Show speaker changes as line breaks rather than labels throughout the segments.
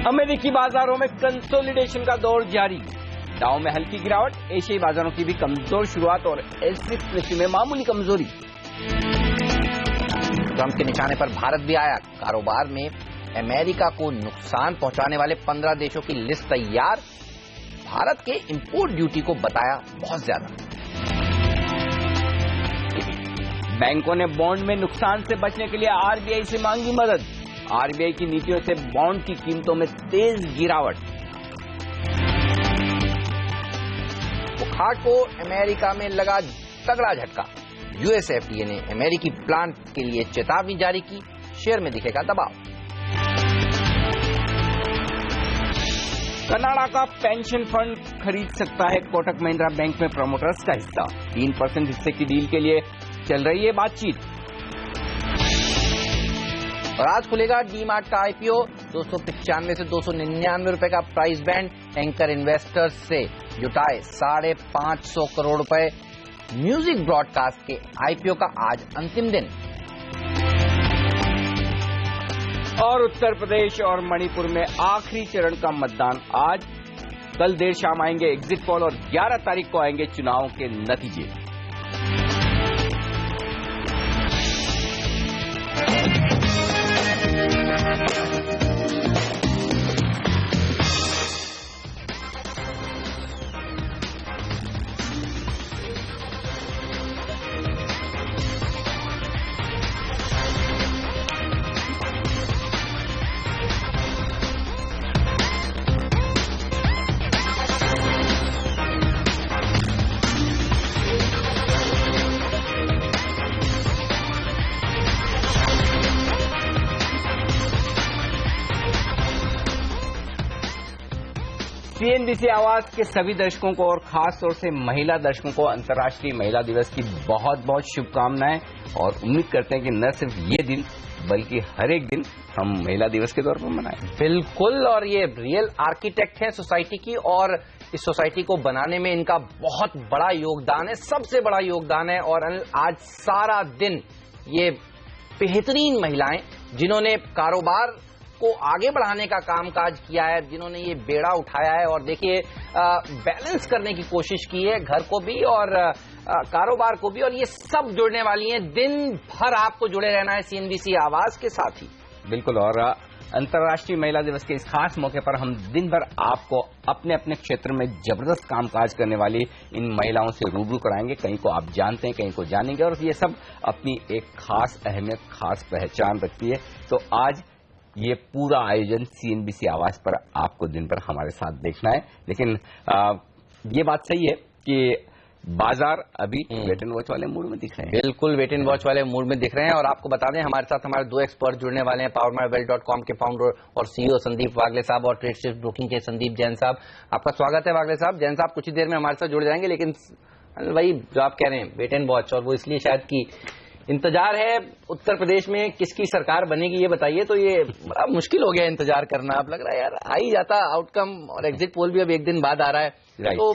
अमेरिकी बाजारों में कंसोलिडेशन का दौर जारी। डाउ में हल्की गिरावट, एशियाई बाजारों की भी कमजोर शुरुआत और S&P में मामूली कमजोरी।
ट्रंप के निशाने पर भारत भी आया। कारोबार में अमेरिका को नुकसान पहुंचाने वाले 15 देशों की लिस्ट तैयार। भारत के इंपोर्ट ड्यूटी को बताया बहुत ज्यादा।
बैंकों ने बॉन्ड में नुकसान से बचने के लिए आरबीआई से मांगी मदद। आरबीआई की नीतियों से बॉन्ड की कीमतों में तेज गिरावट।
बुखार को अमेरिका में लगा तगड़ा झटका। यूएसएफडीए ने अमेरिकी प्लांट के लिए चेतावनी जारी की। शेयर में दिखेगा दबाव।
कनाडा का पेंशन फंड खरीद सकता है कोटक महिंद्रा बैंक में प्रमोटर्स का हिस्सा। 3% हिस्से की डील के लिए चल रही है बातचीत।
और आज खुलेगा डीमार्ट का आईपीओ। 295 से 299 रुपए का प्राइस बैंड। एंकर इन्वेस्टर्स से जुटाए 550 करोड़ रुपए। म्यूजिक ब्रॉडकास्ट के आईपीओ का आज अंतिम दिन।
और उत्तर प्रदेश और मणिपुर में आखिरी चरण का मतदान आज। कल देर शाम आएंगे एग्जिट पोल और 11 तारीख को आएंगे चुनाव के नतीजे। सीएनबीसी आवाज के सभी दर्शकों को और खास तौर से महिला दर्शकों को अंतर्राष्ट्रीय महिला दिवस की बहुत बहुत शुभकामनाएं। और उम्मीद करते हैं कि न सिर्फ ये दिन बल्कि हर एक दिन हम महिला दिवस के तौर पर मनाएं।
बिल्कुल। और ये रियल आर्किटेक्ट है सोसाइटी की और इस सोसाइटी को बनाने में इनका बहुत बड़ा योगदान है, सबसे बड़ा योगदान है। और आज सारा दिन ये बेहतरीन महिलाएं जिन्होंने कारोबार को आगे बढ़ाने का कामकाज किया है, जिन्होंने ये बेड़ा उठाया है और देखिए बैलेंस करने की कोशिश की है, घर को भी और कारोबार को भी। और ये सब जुड़ने वाली हैं। दिन भर आपको जुड़े रहना है सीएनबीसी आवाज के साथ ही।
बिल्कुल। और अंतर्राष्ट्रीय महिला दिवस के इस खास मौके पर हम दिन भर आपको अपने अपने क्षेत्र में जबरदस्त कामकाज करने वाली इन महिलाओं से रूबरू कराएंगे। कहीं को आप जानते हैं, कहीं को जानेंगे और ये सब अपनी एक खास अहमियत, खास पहचान रखती है। तो आज ये पूरा आयोजन सीएनबीसी आवाज पर आपको दिन भर हमारे साथ देखना है। लेकिन ये बात सही है कि बाजार अभी वेट एंड वॉच वाले मूड में दिख रहे हैं।
बिल्कुल वेट एंड वॉच वाले मूड में दिख रहे हैं। और आपको बता दें हमारे साथ हमारे दो एक्सपर्ट जुड़ने वाले हैं। powermywealth.com के फाउंडर और सीईओ संदीप वागले साहब और ट्रेडशिफ्ट ब्रोकिंग के संदीप जैन साहब। आपका स्वागत है वागले साहब। जैन साहब कुछ ही देर में हमारे साथ जुड़ जाएंगे। लेकिन वही जो आप कह रहे हैं वेट एंड वॉच, और वो इसलिए शायद कि इंतजार है उत्तर प्रदेश में किसकी सरकार बनेगी ये बताइए। तो ये बड़ा मुश्किल हो गया इंतजार करना। अब लग रहा है यार आ ही जाता आउटकम। और एग्जिट पोल भी अब एक दिन बाद आ रहा है। तो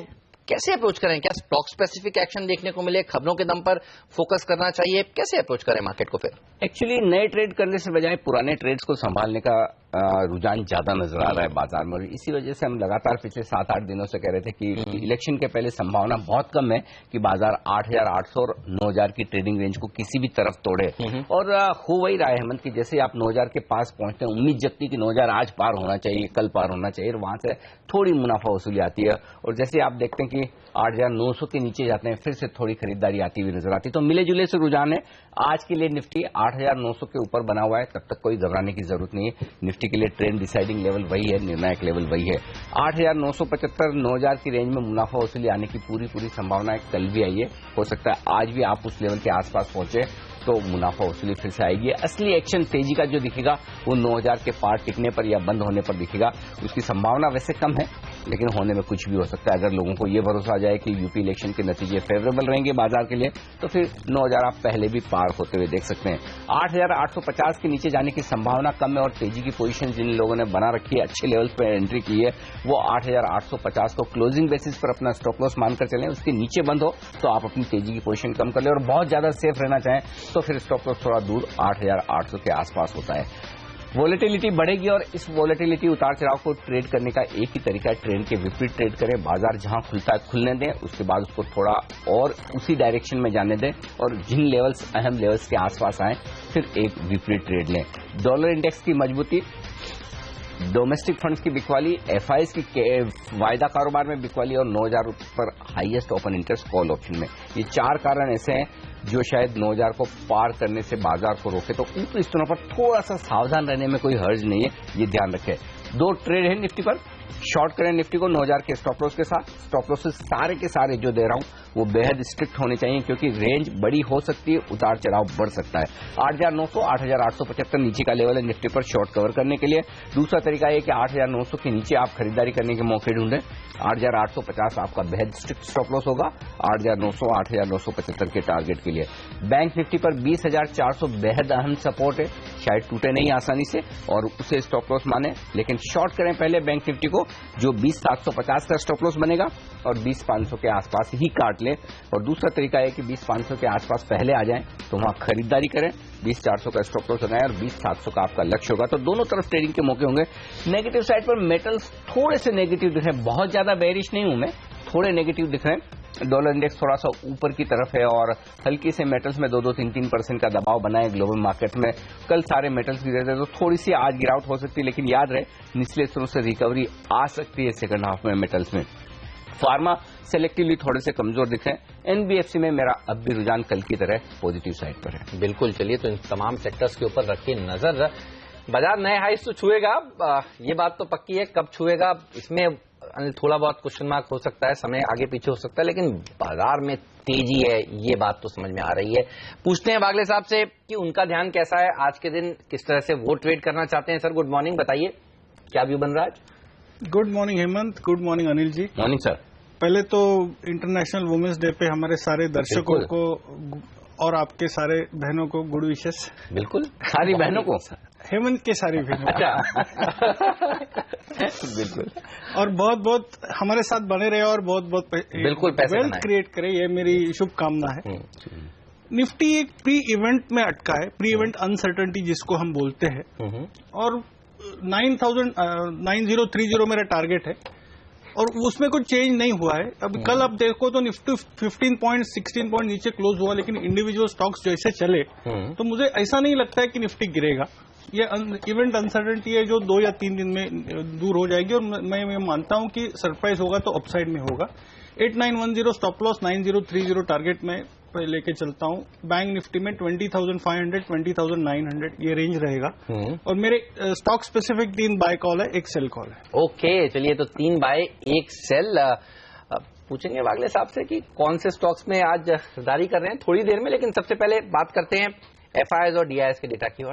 कैसे अप्रोच करें? क्या स्टॉक स्पेसिफिक एक्शन देखने को मिले? खबरों के दम पर फोकस करना चाहिए? कैसे अप्रोच करें मार्केट को? फिर
एक्चुअली नए ट्रेड करने से बजाय पुराने ट्रेड्स को संभालने का रुझान ज्यादा नजर आ रहा है बाजार में। और इसी वजह से हम लगातार पिछले 7-8 दिनों से कह रहे थे कि इलेक्शन के पहले संभावना बहुत कम है कि बाजार 8,800 और 9,000 की ट्रेडिंग रेंज को किसी भी तरफ तोड़े। और हो वही रहा है हेमंत की जैसे आप 9,000 के पास पहुंचते हैं, उम्मीद जगती कि 9,000 आज पार होना चाहिए, कल पार होना चाहिए, और वहां से थोड़ी मुनाफा वसूली आती है। और जैसे आप देखते हैं कि 8,900 के नीचे जाते हैं, फिर से थोड़ी खरीदारी आती हुई नजर आती है। तो मिले जुले से रुझान है। आज के लिए निफ्टी 8,900 के ऊपर बना हुआ है, तब तक कोई घबराने की जरूरत नहीं है। निफ्टी के लिए ट्रेंड डिसाइडिंग लेवल वही है, निर्णायक लेवल वही है। 8,975 9,000 की रेंज में मुनाफा वसूली आने की पूरी संभावना है। कल भी आई है, हो सकता है आज भी आप उस लेवल के आसपास पहुंचे तो मुनाफा वसूली फिर से आएगी। असली एक्शन तेजी का जो दिखेगा वो 9,000 के पार टिकने पर या बंद होने पर दिखेगा। उसकी संभावना वैसे कम है, लेकिन होने में कुछ भी हो सकता है। अगर लोगों को ये भरोसा आ जाए कि यूपी इलेक्शन के नतीजे फेवरेबल रहेंगे बाजार के लिए, तो फिर 9,000 आप पहले भी पार होते हुए देख सकते हैं। 8,850 के नीचे जाने की संभावना कम है और तेजी की पोजीशन जिन लोगों ने बना रखी है, अच्छे लेवल्स पर एंट्री की है, वो 8,850 को क्लोजिंग बेसिस पर अपना स्टॉप लॉस मानकर चलें। उसके नीचे बंद हो तो आप अपनी तेजी की पोजीशन कम कर लें, और बहुत ज्यादा सेफ रहना चाहें तो फिर स्टॉप लॉस थोड़ा दूर 8,800 के आसपास होता है। वोलेटिलिटी बढ़ेगी और इस वोलेटिलिटी उतार चढ़ाव को ट्रेड करने का एक ही तरीका है, ट्रेंड के विपरीत ट्रेड करें। बाजार जहां खुलता है खुलने दें, उसके बाद उसको थोड़ा और उसी डायरेक्शन में जाने दें, और जिन लेवल्स अहम लेवल्स के आसपास आए फिर एक विपरीत ट्रेड लें। डॉलर इंडेक्स की मजबूती, डोमेस्टिक फंड्स की बिकवाली, एफआईएस की वायदा कारोबार में बिकवाली और 9,000 पर highest open interest call option में, ये 4 कारण ऐसे हैं जो शायद 9,000 को पार करने से बाजार को रोके। तो ऊपरी स्तरों पर थोड़ा सा सावधान रहने में कोई हर्ज नहीं है, ये ध्यान रखें। 2 ट्रेड है निफ्टी पर, शॉर्ट करें निफ्टी को 9,000 के स्टॉप लॉस के साथ। स्टॉप लॉस सारे के सारे जो दे रहा हूं वो बेहद स्ट्रिक्ट होने चाहिए, क्योंकि रेंज बड़ी हो सकती है, उतार चढ़ाव बढ़ सकता है। 8,900 8,875 नीचे का लेवल है निफ्टी पर शॉर्ट कवर करने के लिए। दूसरा तरीका है कि 8,900 के नीचे आप खरीदारी करने के मौके ढूंढें। 8,850 आपका बेहद स्ट्रिक्ट स्टॉप लॉस होगा, 8,900 8,975 के टारगेट के लिए। बैंक निफ्टी पर 20,400 बेहद अहम सपोर्ट है, शायद टूटे नहीं आसानी से, और उसे स्टॉप लॉस माने। लेकिन शॉर्ट करें पहले बैंक निफ्टी को, जो 20,750 का स्टॉप लॉस बनेगा, और 20,500 के आसपास ही काट ले। और दूसरा तरीका है कि 20,500 के आसपास पहले आ जाएं तो वहां खरीदारी करें, 20,400 का स्टॉप लॉस लगाएं और 20,700 का आपका लक्ष्य होगा। तो दोनों तरफ ट्रेडिंग के मौके होंगे। नेगेटिव साइड पर मेटल्स थोड़े से नेगेटिव दिख रहे हैं, बहुत ज्यादा बेरिश नहीं हूं मैं, थोड़े नेगेटिव दिख रहे हैं। डॉलर इंडेक्स थोड़ा सा ऊपर की तरफ है और हल्की से मेटल्स में 2-3% का दबाव बना है ग्लोबल मार्केट में। कल सारे मेटल्स गिरे थे तो थोड़ी सी आज गिरावट हो सकती है, लेकिन याद रहे निचले स्तरों से रिकवरी आ सकती है सेकंड हाफ में मेटल्स में। फार्मा सेलेक्टिवली थोड़े से कमजोर दिख रहे हैं। एनबीएफसी में मेरा अब भी रुझान कल की तरह पॉजिटिव साइड पर है।
बिल्कुल, चलिए तो इन तमाम सेक्टर्स के ऊपर रख के नजर। बाजार नए हाइस तो छुएगा, ये बात तो पक्की है, कब छुएगा इसमें थोड़ा बहुत क्वेश्चन मार्क हो सकता है, समय आगे पीछे हो सकता है, लेकिन बाजार में तेजी है ये बात तो समझ में आ रही है। पूछते हैं वागले साहब से कि उनका ध्यान कैसा है आज के दिन, किस तरह से वो ट्रेड करना चाहते हैं। सर गुड मॉर्निंग, बताइए क्या व्यू बन रहा है आज?
Good morning Hemant, good morning Anil ji.
Morning sir.
पहले तो इंटरनेशनल वुमेन्स डे पे हमारे सारे दर्शकों को और आपके सारे बहनों को गुड विशेस।
बिल्कुल,
सारी बहनों को,
हेमंत के सारी बहनों।
बिल्कुल,
और बहुत बहुत हमारे साथ बने रहे और बहुत बहुत
बिल्कुल पैसे
वेल्थ क्रिएट करे, ये मेरी शुभकामना है। निफ्टी एक प्री इवेंट में अटका है, प्री इवेंट अनसर्टेनिटी जिसको हम बोलते हैं, और 9030 मेरा टारगेट है और उसमें कुछ चेंज नहीं हुआ है। अब कल आप देखो तो निफ्टी 15 पॉइंट 16 पॉइंट नीचे क्लोज हुआ, लेकिन इंडिविजुअल स्टॉक्स जैसे चले तो मुझे ऐसा नहीं लगता है कि निफ्टी गिरेगा। ये इवेंट अनसर्टेनिटी है जो 2 या 3 दिन में दूर हो जाएगी, और मैं मानता हूं कि सरप्राइज होगा तो अपसाइड में होगा। 8910 स्टॉप लॉस, 9030 टारगेट में लेके चलता हूं। बैंक निफ्टी में 20,500 20,900 ये रेंज रहेगा, और मेरे स्टॉक स्पेसिफिक 3 बाय कॉल है, 1 सेल कॉल है।
ओके, चलिए तो 3 बाय 1 सेल। पूछेंगे वागले साहब से कि कौन से स्टॉक्स में आज खरीदारी कर रहे हैं थोड़ी देर में, लेकिन सबसे पहले बात करते हैं एफआईआईज और डीआईएस के डेटा की।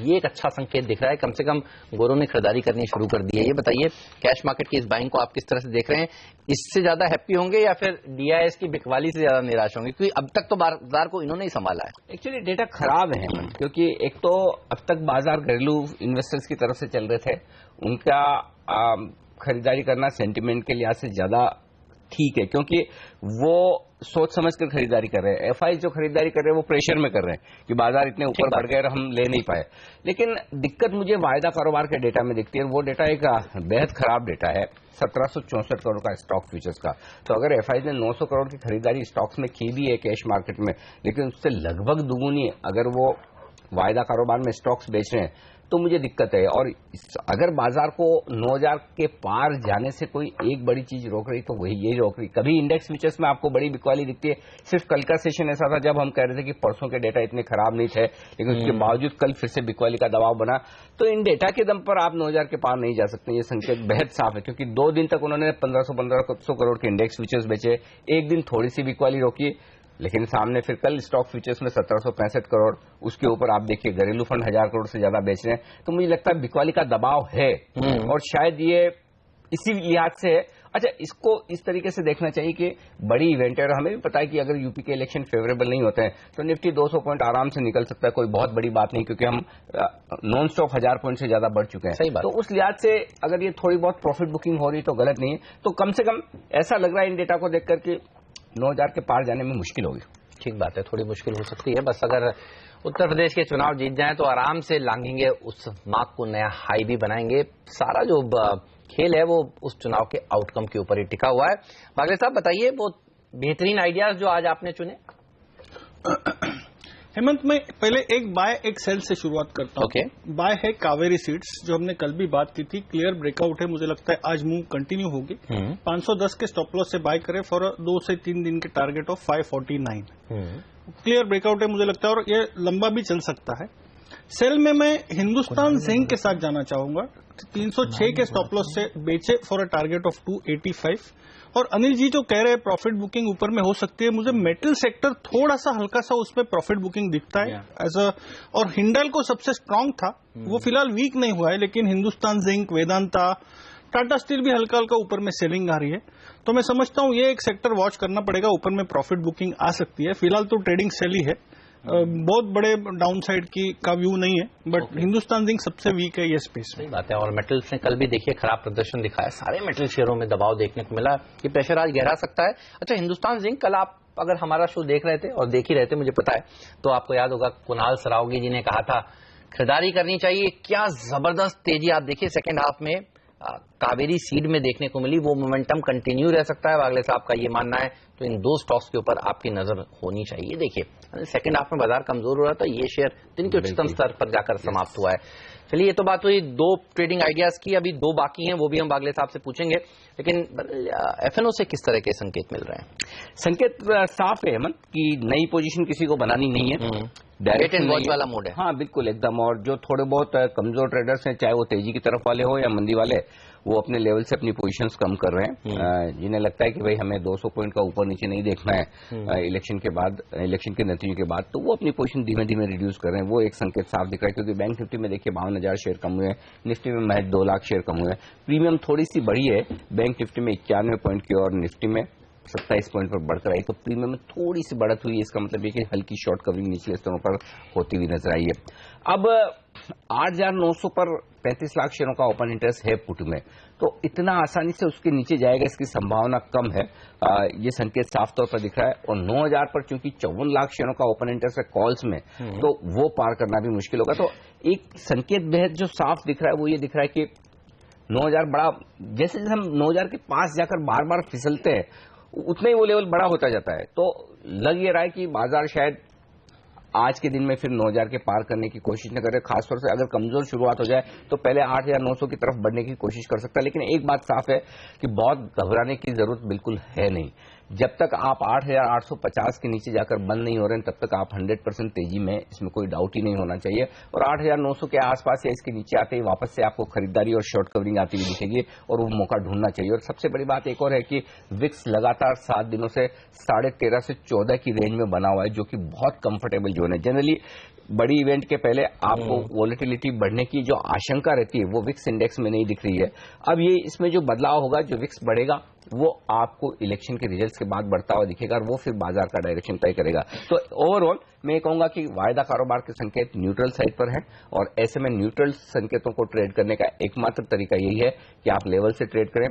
ये एक अच्छा संकेत दिख रहा है, कम से कम गोरों ने खरीदारी करनी शुरू कर दी है। ये बताइए कैश मार्केट की इस बाइंग को आप किस तरह से देख रहे हैं? इससे ज्यादा हैप्पी होंगे या फिर डीआईएस की बिकवाली से ज्यादा निराश होंगे, क्योंकि अब तक तो बाजार को इन्होंने ही संभाला है।
एक्चुअली डेटा खराब है, क्योंकि एक तो अब तक बाजार घरेलू इन्वेस्टर्स की तरफ से चल रहे थे, उनका खरीदारी करना सेंटिमेंट के लिहाज से ज्यादा ठीक है, क्योंकि वो सोच समझ कर खरीदारी कर रहे हैं। एफआई जो खरीदारी कर रहे हैं वो प्रेशर में कर रहे हैं कि बाजार इतने ऊपर बढ़ गए और हम ले नहीं पाए। लेकिन दिक्कत मुझे वायदा कारोबार के डेटा में दिखती है, वो डेटा एक बेहद खराब डेटा है, 1764 करोड़ का स्टॉक फ्यूचर्स का। तो अगर एफआई ने 900 करोड़ की खरीदारी स्टॉक्स में की भी है कैश मार्केट में, लेकिन उससे लगभग दुगुनी अगर वो वायदा कारोबार में स्टॉक्स बेच रहे हैं, तो मुझे दिक्कत है। और अगर बाजार को 9,000 के पार जाने से कोई एक बड़ी चीज रोक रही तो वही यही रोक रही। कभी इंडेक्स फ्यूचर्स में आपको बड़ी बिकवाली दिखती है, सिर्फ कल का सेशन ऐसा था जब हम कह रहे थे कि परसों के डेटा इतने खराब नहीं थे, लेकिन उसके बावजूद कल फिर से बिकवाली का दबाव बना। तो इन डेटा के दम पर आप 9,000 के पार नहीं जा सकते, ये संकेत बेहद साफ है, क्योंकि 2 दिन तक उन्होंने 1500 करोड़ के इंडेक्स फ्यूचर्स बेचे, एक दिन थोड़ी सी बिकवाली रोकी, लेकिन सामने फिर कल स्टॉक फ्यूचर्स में 1765 करोड़, उसके ऊपर आप देखिए घरेलू फंड 1000 करोड़ से ज्यादा बेच रहे हैं। तो मुझे लगता है बिकवाली का दबाव है, और शायद ये इसी लिहाज से है। अच्छा, इसको इस तरीके से देखना चाहिए कि बड़ी इवेंट है और हमें भी पता है कि अगर यूपी के इलेक्शन फेवरेबल नहीं होते हैं तो निफ्टी 200 पॉइंट आराम से निकल सकता है, कोई बहुत बड़ी बात नहीं, क्योंकि हम नॉन स्टॉप 1000 पॉइंट से ज्यादा बढ़ चुके हैं।
सही बात।
तो उस लिहाज से अगर ये थोड़ी बहुत प्रॉफिट बुकिंग हो रही तो गलत नहीं है। तो कम से कम ऐसा लग रहा है इन डेटा को देखकर कि 9000 के पार जाने में मुश्किल होगी।
ठीक बात है, थोड़ी मुश्किल हो सकती है, बस अगर उत्तर प्रदेश के चुनाव जीत जाएं तो आराम से लांघेंगे उस मार्क को, नया हाई भी बनाएंगे। सारा जो खेल है वो उस चुनाव के आउटकम के ऊपर ही टिका हुआ है। वागले साहब बताइए वो बेहतरीन आइडियाज जो आज आपने चुने।
हेमंत, मैं पहले एक बाय एक सेल से शुरुआत करता हूं।
ओके।
बाय है कावेरी सीड्स, जो हमने कल भी बात की थी, क्लियर ब्रेकआउट है, मुझे लगता है आज मूव कंटिन्यू होगी। 510 के स्टॉप लॉस से बाय करें फॉर 2 से 3 दिन के टारगेट ऑफ 549। क्लियर ब्रेकआउट है मुझे लगता है, और ये लंबा भी चल सकता है। सेल में मैं हिंदुस्तान जिंक के साथ जाना चाहूंगा, 306 के स्टॉप लॉस से बेचे फॉर अ टारगेट ऑफ 285। और अनिल जी जो कह रहे हैं प्रॉफिट बुकिंग ऊपर में हो सकती है, मुझे मेटल सेक्टर थोड़ा सा हल्का सा उसमें प्रॉफिट बुकिंग दिखता है एज अ। और हिंडाल्को सबसे स्ट्रांग था, वो फिलहाल वीक नहीं हुआ है, लेकिन हिंदुस्तान जिंक, वेदांता, टाटा स्टील भी हल्का हल्का ऊपर में सेलिंग आ रही है। तो मैं समझता हूं ये एक सेक्टर वॉच करना पड़ेगा, ऊपर में प्रॉफिट बुकिंग आ सकती है। फिलहाल तो ट्रेडिंग सेल ही है, बहुत बड़े डाउनसाइड की का व्यू नहीं है, बट हिंदुस्तान जिंक सबसे वीक है ये स्पेस में।
सही बात है, और मेटल्स ने कल भी देखिए खराब प्रदर्शन दिखाया, सारे मेटल शेयरों में दबाव देखने को मिला, ये प्रेशर आज गहरा सकता है। अच्छा, हिंदुस्तान जिंक कल आप अगर हमारा शो देख रहे थे और देख ही रहे थे मुझे पता है, तो आपको याद होगा कुणाल सरावगी जी ने कहा था खरीदारी करनी चाहिए। क्या जबरदस्त तेजी आप देखिए सेकेंड हाफ में कावेरी सीड में देखने को मिली, वो मोमेंटम कंटिन्यू रह सकता है, वागले साहब का ये मानना है। तो इन दो स्टॉक्स के ऊपर आपकी नजर होनी चाहिए। देखिए सेकंड हाफ में बाजार कमजोर हो रहा था, ये शेयर दिन के उच्चतम स्तर पर जाकर समाप्त हुआ है। चलिए, ये तो बात हुई दो ट्रेडिंग आइडियाज की, अभी दो बाकी हैं, वो भी हम वागले साहब से पूछेंगे। लेकिन एफएनओ से किस तरह के संकेत मिल रहे हैं?
संकेत साफ है हेमंत कि नई पोजीशन किसी को बनानी नहीं है,
डायरेक्ट एंड वॉच वाला मोड है।
हाँ बिल्कुल एकदम। और जो थोड़े बहुत कमजोर ट्रेडर्स हैं, चाहे वो तेजी की तरफ वाले हो या मंदी वाले, वो अपने लेवल से अपनी पोजीशंस कम कर रहे हैं। जिन्हें लगता है कि भाई हमें 200 पॉइंट का ऊपर नीचे नहीं देखना है इलेक्शन के बाद, इलेक्शन के नतीजे के बाद, तो वो अपनी पोजीशन धीमे धीमे रिड्यूस कर रहे हैं। वो एक संकेत साफ दिख रहा है, क्योंकि बैंक निफ्टी में देखिए 52,000 शेयर कम हुए हैं, निफ्टी में महज 2 लाख शेयर कम हुए हैं। प्रीमियम थोड़ी सी बढ़ी है, बैंक निफ्टी में 91 पॉइंट की और निफ्टी में 27 पॉइंट पर बढ़कर आई, तो प्रीमियम में थोड़ी सी बढ़त हुई है। इसका मतलब ये कि हल्की शॉर्ट कवरिंग निचले स्तरों पर होती हुई नजर आई है। अब 8,900 पर 35 लाख शेयरों का ओपन इंटरेस्ट है पुट में, तो इतना आसानी से उसके नीचे जाएगा इसकी संभावना कम है, ये संकेत साफ तौर पर दिख रहा है। और 9,000 पर चूंकि 54 लाख शेयरों का ओपन इंटरेस्ट है कॉल्स में, तो वो पार करना भी मुश्किल होगा। तो एक संकेत बेहद जो साफ दिख रहा है वो ये दिख रहा है कि 9,000 बड़ा, जैसे जैसे हम 9,000 के पास जाकर बार बार फिसलते हैं उतना ही वो लेवल बड़ा होता जाता है। तो लग ये रहा है कि बाजार शायद आज के दिन में फिर 9,000 के पार करने की कोशिश न करे, खासतौर से अगर कमजोर शुरुआत हो जाए तो पहले 8,900 की तरफ बढ़ने की कोशिश कर सकता है। लेकिन एक बात साफ है कि बहुत घबराने की जरूरत बिल्कुल है नहीं। जब तक आप 8,850 के नीचे जाकर बंद नहीं हो रहे हैं तब तक आप 100% तेजी में, इसमें कोई डाउट ही नहीं होना चाहिए। और 8,900 के आसपास या इसके नीचे आते ही वापस से आपको खरीदारी और शॉर्ट कवरिंग आती हुई दिखेगी और वो मौका ढूंढना चाहिए। और सबसे बड़ी बात एक और है कि विक्स लगातार 7 दिनों से 13.5 से 14 की रेंज में बना हुआ है, जो कि बहुत कंफर्टेबल जोन है। जनरली बड़ी इवेंट के पहले आपको वॉलेटिलिटी बढ़ने की जो आशंका रहती है वो विक्स इंडेक्स में नहीं दिख रही है। अब ये इसमें जो बदलाव होगा, जो विक्स बढ़ेगा वो आपको इलेक्शन के रिजल्ट्स के बाद बढ़ता हुआ दिखेगा और वो फिर बाजार का डायरेक्शन तय करेगा। तो ओवरऑल मैं कहूंगा कि वायदा कारोबार के संकेत न्यूट्रल साइड पर है और ऐसे में न्यूट्रल संकेतों को ट्रेड करने का एकमात्र तरीका यही है कि आप लेवल से ट्रेड करें।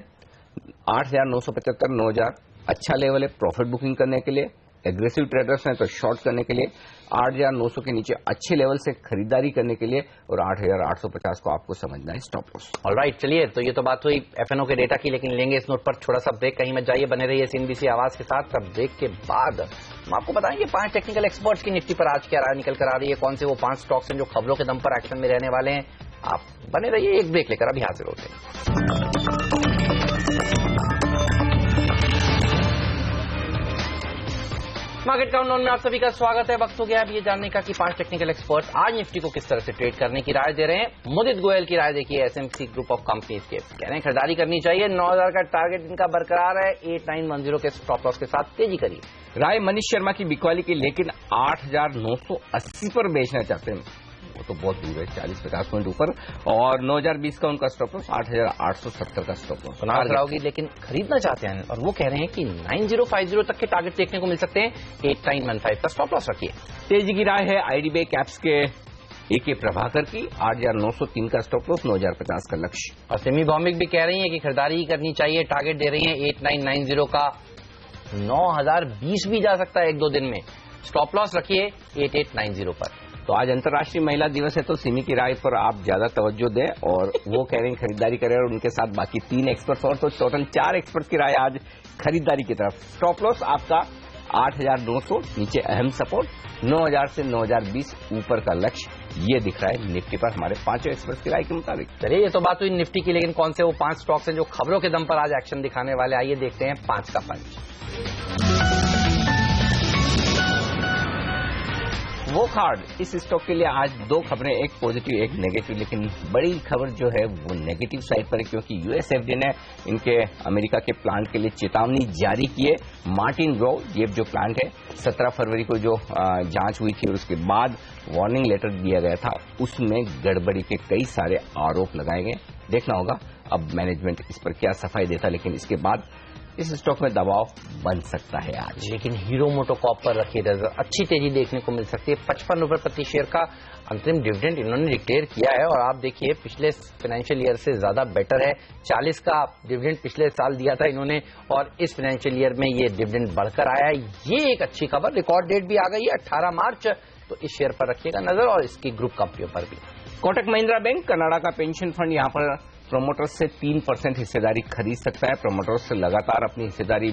8,975, 9,000 अच्छा लेवल है प्रॉफिट बुकिंग करने के लिए। एग्रेसिव ट्रेडर्स हैं तो शॉर्ट करने के लिए 8,900 के नीचे अच्छे लेवल से खरीदारी करने के लिए, और 8,850 को आपको समझना है स्टॉप लॉस।
ऑलराइट, चलिए, तो ये तो बात हुई एफएनओ के डेटा की, लेकिन लेंगे इस नोट पर छोटा सा ब्रेक। कहीं मत जाइए, बने रहिए सीएनबीसी आवाज के साथ। अब ब्रेक के बाद हम आपको बताएंगे 5 टेक्निकल एक्सपर्ट्स की निफ्टी पर आज क्या राय निकल कर आ रही है, कौन से वो 5 स्टॉक्स हैं जो खबरों के दम पर एक्शन में रहने वाले हैं। आप बने रहिए, एक ब्रेक लेकर अभी हाजिर होते हैं। मार्केट काउंटडाउन में आप सभी का स्वागत है। वक्त हो गया अब ये जानने का कि 5 टेक्निकल एक्सपर्ट्स आज निफ्टी को किस तरह से ट्रेड करने की राय दे रहे हैं। मुदित गोयल की राय देखिए एसएमसी ग्रुप ऑफ कंपनीज के, कह रहे हैं खरीदारी करनी चाहिए, 9,000 का टारगेट इनका बरकरार है, 8,910 के स्टॉप लॉस के साथ तेजी करिए।
राय मनीष शर्मा की बिकवाली की, लेकिन 8,980 पर बेचना चाहते हैं। वो तो बहुत दूर है, 40-50 पॉइंट ऊपर। और 9020 का उनका स्टॉप लॉस, 8870 का स्टॉप लॉस।
सुनार कराओगी, लेकिन खरीदना चाहते हैं और वो कह रहे हैं कि 9050 तक के टारगेट देखने को मिल सकते हैं। 8915 का स्टॉप लॉस रखिए।
तेजी की राय है आईडीबीआई कैप्स के AK प्रभाकर की, 8903 का स्टॉप लॉस, 9050 का लक्ष्य।
और सिमी बॉम्बिक भी कह रही है कि खरीदारी ही करनी चाहिए, टारगेट दे रही है 8990 का, 9020 भी जा सकता है 1-2 दिन में। स्टॉप लॉस रखिए 8890 पर।
तो आज अंतर्राष्ट्रीय महिला दिवस है, तो सिमी की राय पर आप ज्यादा तवज्जो दें, और वो कह रहे हैं खरीदारी करें, और उनके साथ बाकी 3 एक्सपर्ट्स और, तो टोटल 4 एक्सपर्ट्स की राय आज खरीदारी की तरफ। स्टॉप लॉस आपका 8900, नीचे अहम सपोर्ट 9000 से 9020, ऊपर का लक्ष्य ये दिख रहा है निफ्टी पर हमारे 5 एक्सपर्ट्स की राय के मुताबिक।
चलिए, ये तो बात हुई निफ्टी की, लेकिन कौन से वो 5 स्टॉक्स हैं जो खबरों के दम पर आज एक्शन दिखाने वाले, आइए देखते हैं 5 का पंच।
वो कार्ड, इस स्टॉक के लिए आज 2 खबरें, एक पॉजिटिव एक नेगेटिव, लेकिन बड़ी खबर जो है वो नेगेटिव साइड पर है, क्योंकि यूएस एफडीए ने इनके अमेरिका के प्लांट के लिए चेतावनी जारी की है। मार्टिन ग्रोव, ये जो प्लांट है, 17 फरवरी को जो जांच हुई थी और उसके बाद वार्निंग लेटर दिया गया था, उसमें गड़बड़ी के कई सारे आरोप लगाए गए। देखना होगा अब मैनेजमेंट इस पर क्या सफाई देता, लेकिन इसके बाद इस स्टॉक में दबाव बन सकता है आज।
लेकिन हीरो मोटोकॉर्प पर रखिए नजर, अच्छी तेजी देखने को मिल सकती है। 55 रुपए प्रति शेयर का अंतरिम डिविडेंड इन्होंने डिक्लेयर किया है, और आप देखिए पिछले फाइनेंशियल ईयर से ज्यादा बेटर है। 40 का डिविडेंड पिछले साल दिया था इन्होंने, और इस फाइनेंशियल ईयर में ये डिविडेंड बढ़कर आया है। ये एक अच्छी खबर। रिकॉर्ड डेट भी आ गई है 18 मार्च, तो इस शेयर पर रखिएगा नजर, और इसकी ग्रुप कंपनियों पर भी।
कोटक महिंद्रा बैंक, कनाडा का पेंशन फंड, यहाँ पर प्रोमोटर्स से 3% हिस्सेदारी खरीद सकता है। प्रोमोटर्स से लगातार अपनी हिस्सेदारी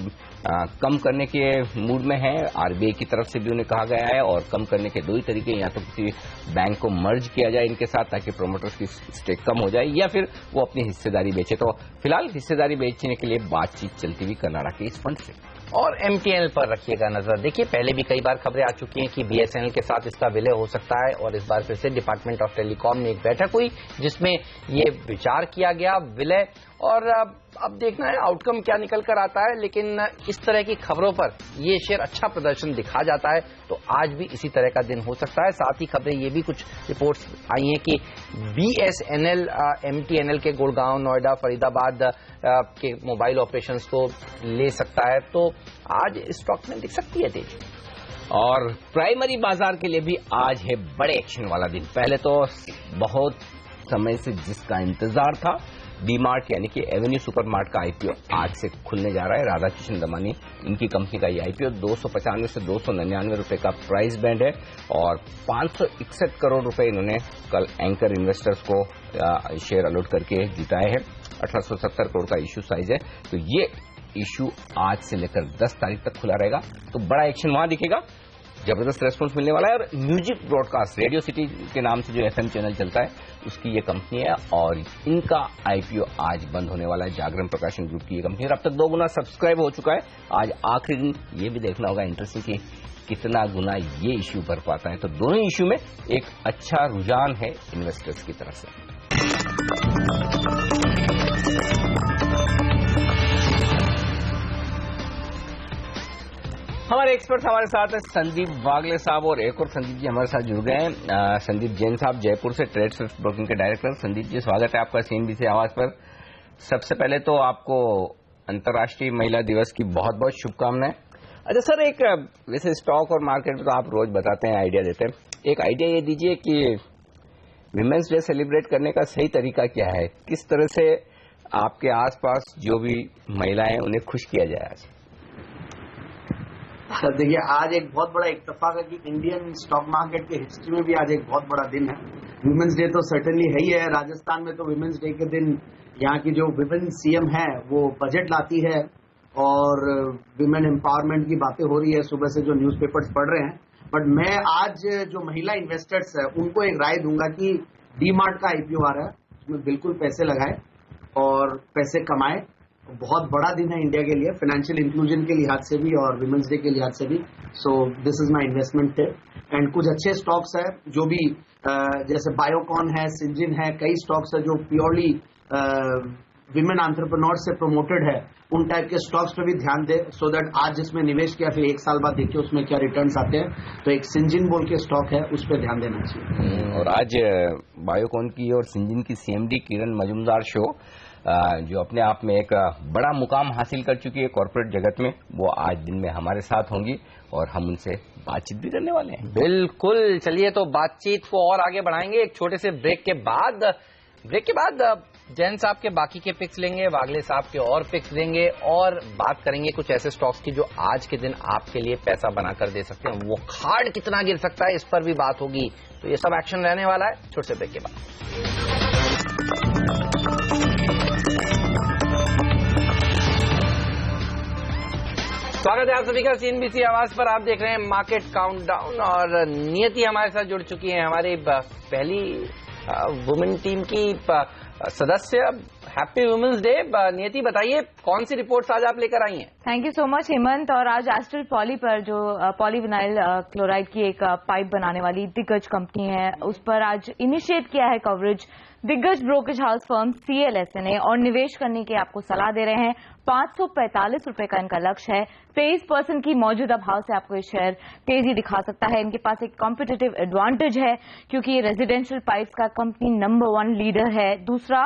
कम करने के मूड में है। आरबीआई की तरफ से भी उन्हें कहा गया है, और कम करने के 2 ही तरीके, या तो किसी बैंक को मर्ज किया जाए इनके साथ ताकि प्रोमोटर्स की स्टेक कम हो जाए, या फिर वो अपनी हिस्सेदारी बेचे। तो फिलहाल हिस्सेदारी बेचने के लिए बातचीत चलती हुई कनाडा के इस फंड से।
और एमटीएनएल पर रखिएगा नजर। देखिए, पहले भी कई बार खबरें आ चुकी हैं कि बीएसएनएल के साथ इसका विलय हो सकता है, और इस बार फिर से डिपार्टमेंट ऑफ टेलीकॉम में एक बैठक हुई जिसमें ये विचार किया गया विलय, और अब देखना है आउटकम क्या निकल कर आता है। लेकिन इस तरह की खबरों पर ये शेयर अच्छा प्रदर्शन दिखा जाता है, तो आज भी इसी तरह का दिन हो सकता है। साथ ही खबरें ये भी कुछ रिपोर्ट्स आई हैं कि बीएसएनएल एमटीएनएल के गुड़गांव, नोएडा, फरीदाबाद के मोबाइल ऑपरेशंस को ले सकता है, तो आज स्टॉक में दिख सकती है तेजी।
और प्राइमरी बाजार के लिए भी आज है बड़े एक्शन वाला दिन। पहले तो बहुत समय से जिसका इंतजार था, डी-मार्ट यानी कि एवेन्यू सुपरमार्ट का आईपीओ आज से खुलने जा रहा है। राधा किशन दमानी, इनकी कंपनी का ये आईपीओ 295 से 299 रुपए का प्राइस बैंड है, और 561 करोड़ रुपए इन्होंने कल एंकर इन्वेस्टर्स को शेयर अलॉट करके जुटाए हैं। 1870 करोड़ का इश्यू साइज है, तो ये इश्यू आज से लेकर 10 तारीख तक खुला रहेगा, तो बड़ा एक्शन वहां दिखेगा। जबरदस्त रेस्पॉन्स मिलने वाला है। और म्यूजिक ब्रॉडकास्ट, रेडियो सिटी के नाम से जो एफएम चैनल चलता है, उसकी ये कंपनी है, और इनका आईपीओ आज बंद होने वाला है। जागरण प्रकाशन ग्रुप की ये कंपनी, और अब तक 2 गुना सब्सक्राइब हो चुका है। आज आखिरी दिन, ये भी देखना होगा इंटरेस्टिंग कि कितना गुना ये इश्यू भर पाता है। तो दोनों इश्यू में एक अच्छा रुझान है इन्वेस्टर्स की तरफ से। हमारे एक्सपर्ट हमारे साथ है संदीप वागले साहब, और एक और संदीप जी हमारे साथ जुड़ गए हैं, संदीप जैन साहब, जयपुर से ट्रेड स्विफ्ट ब्रोकिंग के डायरेक्टर। संदीप जी, स्वागत है आपका सीएनबीसी आवाज पर। सबसे पहले तो आपको अंतर्राष्ट्रीय महिला दिवस की बहुत बहुत शुभकामनाएं। अच्छा सर, एक वैसे स्टॉक और मार्केट में तो आप रोज बताते हैं, आइडिया देते हैं, एक आइडिया ये दीजिए कि विमेंस डे सेलिब्रेट करने का सही तरीका क्या है? किस तरह से आपके आसपास जो भी महिलाएं उन्हें खुश किया जाए आज?
सर देखिए, आज एक बहुत बड़ा इत्तेफाक है कि इंडियन स्टॉक मार्केट के हिस्ट्री में भी आज एक बहुत बड़ा दिन है। विमेंस डे तो सर्टेनली है ही है। राजस्थान में तो विमेंस डे के दिन यहाँ की जो विमेन सीएम है वो बजट लाती है, और विमेन एम्पावरमेंट की बातें हो रही है सुबह से जो न्यूज़पेपर्स पढ़ रहे हैं। बट मैं आज जो महिला इन्वेस्टर्स है उनको एक राय दूंगा कि डी-मार्ट का आईपीओ आ रहा है, उसमें बिल्कुल पैसे लगाए और पैसे कमाए। बहुत बड़ा दिन है इंडिया के लिए, फाइनेंशियल इंक्लूजन के लिहाज से भी और विमेंस डे के लिहाज से भी। So this is my investment tip. And कुछ अच्छे स्टॉक्स है जो भी जैसे बायोकॉन है, सिंजिन है, कई स्टॉक्स है जो प्योरली विमेन एंटरप्रेन्योर से प्रमोटेड है, उन टाइप के स्टॉक्स पे भी ध्यान दे, सो दैट आज जिसमें निवेश किया फिर 1 साल बाद देखिए उसमें क्या रिटर्न्स आते हैं। तो एक सिंजिन बोल के स्टॉक है, उस पर ध्यान देना चाहिए।
और आज बायोकॉन की और सिंजिन की सीएमडी किरण मजूमदार शो, जो अपने आप में एक बड़ा मुकाम हासिल कर चुकी है कॉर्पोरेट जगत में, वो आज दिन में हमारे साथ होंगी और हम उनसे बातचीत भी करने वाले हैं।
बिल्कुल, चलिए तो बातचीत को और आगे बढ़ाएंगे एक छोटे से ब्रेक के बाद। जैन साहब के बाकी के पिक्स लेंगे, वागले साहब के और पिक्स लेंगे और बात करेंगे कुछ ऐसे स्टॉक्स की जो आज के दिन आपके लिए पैसा बनाकर दे सकते हैं। वो खाड़ कितना गिर सकता है, इस पर भी बात होगी। तो ये सब एक्शन रहने वाला है छोटे से ब्रेक के बाद। स्वागत है आप सभी का सीएनबीसी आवाज पर। आप देख रहे हैं मार्केट काउंटडाउन और नियति हमारे साथ जुड़ चुकी है, हमारी पहली वुमेन टीम की सदस्य। Happy women's day. नियति, बताइए कौन सी रिपोर्ट्स आज आप लेकर आई हैं?
Thank you so much Hemant. और आज एस्ट्रल पॉली पर, जो पॉलीविनाइल क्लोराइड की एक पाइप बनाने वाली दिग्गज कंपनी है, उस पर आज इनिशिएट किया है कवरेज दिग्गज ब्रोकरेज हाउस फर्म CLSA ने, और निवेश करने की आपको सलाह दे रहे हैं। 545 रुपए का इनका लक्ष्य है। 23% की मौजूदा भाव से आपको ये शेयर तेजी दिखा सकता है। इनके पास एक कॉम्पिटिटिव एडवांटेज है क्योंकि ये रेजिडेंशियल पाइप्स का कंपनी नंबर 1 लीडर है। दूसरा,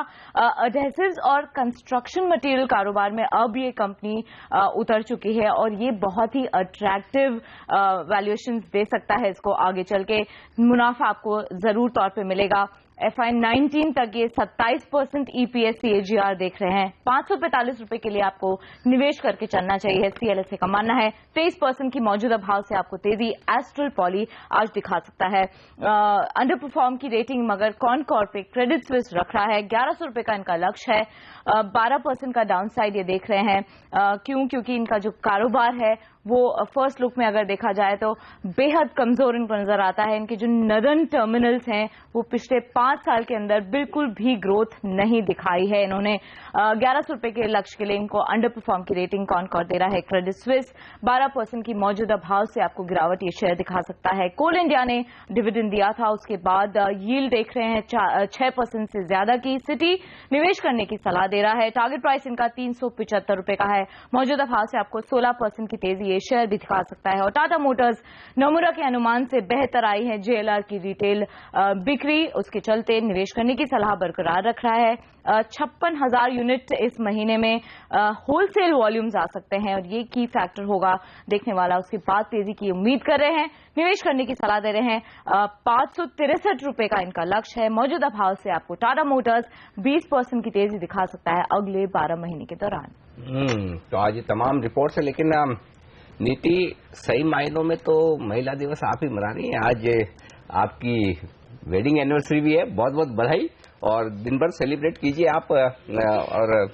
एडहेसिव्स और कंस्ट्रक्शन मटेरियल कारोबार में अब ये कंपनी उतर चुकी है और ये बहुत ही अट्रैक्टिव वैल्यूएशन दे सकता है इसको। आगे चल के मुनाफा आपको जरूर तौर पे मिलेगा। FY19 तक ये 27% EPS CAGR देख रहे हैं। 545 रुपए के लिए आपको निवेश करके चलना चाहिए, CLSA का मानना है। 23% की मौजूदा भाव से आपको तेजी एस्ट्रल पॉली आज दिखा सकता है। अंडर परफॉर्म की रेटिंग मगर कॉनकॉर्प पे क्रेडिट स्विस रख रहा है। 1100 रुपए का इनका लक्ष्य है। 12% का डाउन साइड ये देख रहे हैं। क्योंकि इनका जो कारोबार है वो फर्स्ट लुक में अगर देखा जाए तो बेहद कमजोर इनको नजर आता है। इनके जो नदन टर्मिनल्स हैं वो पिछले 5 साल के अंदर बिल्कुल भी ग्रोथ नहीं दिखाई है। इन्होंने 1100 रुपए के लक्ष्य के लिए इनको अंडर परफॉर्म की रेटिंग कॉनकॉर्ड दे रहा है क्रेडिट स्विस। 12% की मौजूदा भाव से आपको गिरावट ये शेयर दिखा सकता है। कोल इंडिया ने डिविडेंड दिया था, उसके बाद यील्ड देख रहे हैं 6% से ज्यादा की। सिटी निवेश करने की सलाह दे रहा है। टारगेट प्राइस इनका 375 रुपए का है। मौजूदा भाव से आपको 16% की तेजी शेयर भी दिखा सकता है। और टाटा मोटर्स नोमुरा के अनुमान से बेहतर आई है JLR की रिटेल बिक्री, उसके चलते निवेश करने की सलाह बरकरार रख रहा है। 56,000 यूनिट इस महीने में होलसेल वॉल्यूम्स आ सकते हैं और ये की फैक्टर होगा देखने वाला। उसके बाद तेजी की उम्मीद कर रहे हैं, निवेश करने की सलाह दे रहे हैं। 563 रुपए का इनका लक्ष्य है। मौजूदा भाव से आपको टाटा मोटर्स 20% की तेजी दिखा सकता है अगले 12 महीने के दौरान।
तो आज ये तमाम रिपोर्ट्स है, लेकिन नीति, सही मायनों में तो महिला दिवस आप ही मना रही हैं। आज आपकी वेडिंग एनिवर्सरी भी है, बहुत बहुत बधाई और दिन भर सेलिब्रेट कीजिए आप। और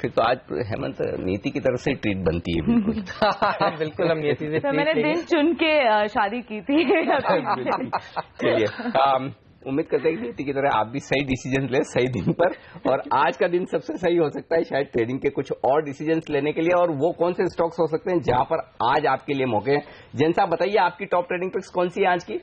फिर तो आज हेमंत नीति की तरफ से ट्रीट बनती है। बिल्कुल
बिल्कुल, हम नीति से
तो मैंने दिन चुन के शादी की थी।
चलिए, उम्मीद करते हैं कि नीति की तरह आप भी सही डिसीजन ले सही दिन पर। और आज का दिन सबसे सही हो सकता है शायद ट्रेडिंग के कुछ और डिसीजंस लेने के लिए। और वो कौन से स्टॉक्स हो सकते हैं जहां पर आज आपके लिए मौके हैं? जैन साहब, बताइए आपकी टॉप ट्रेडिंग पिक्स कौन सी है आज की?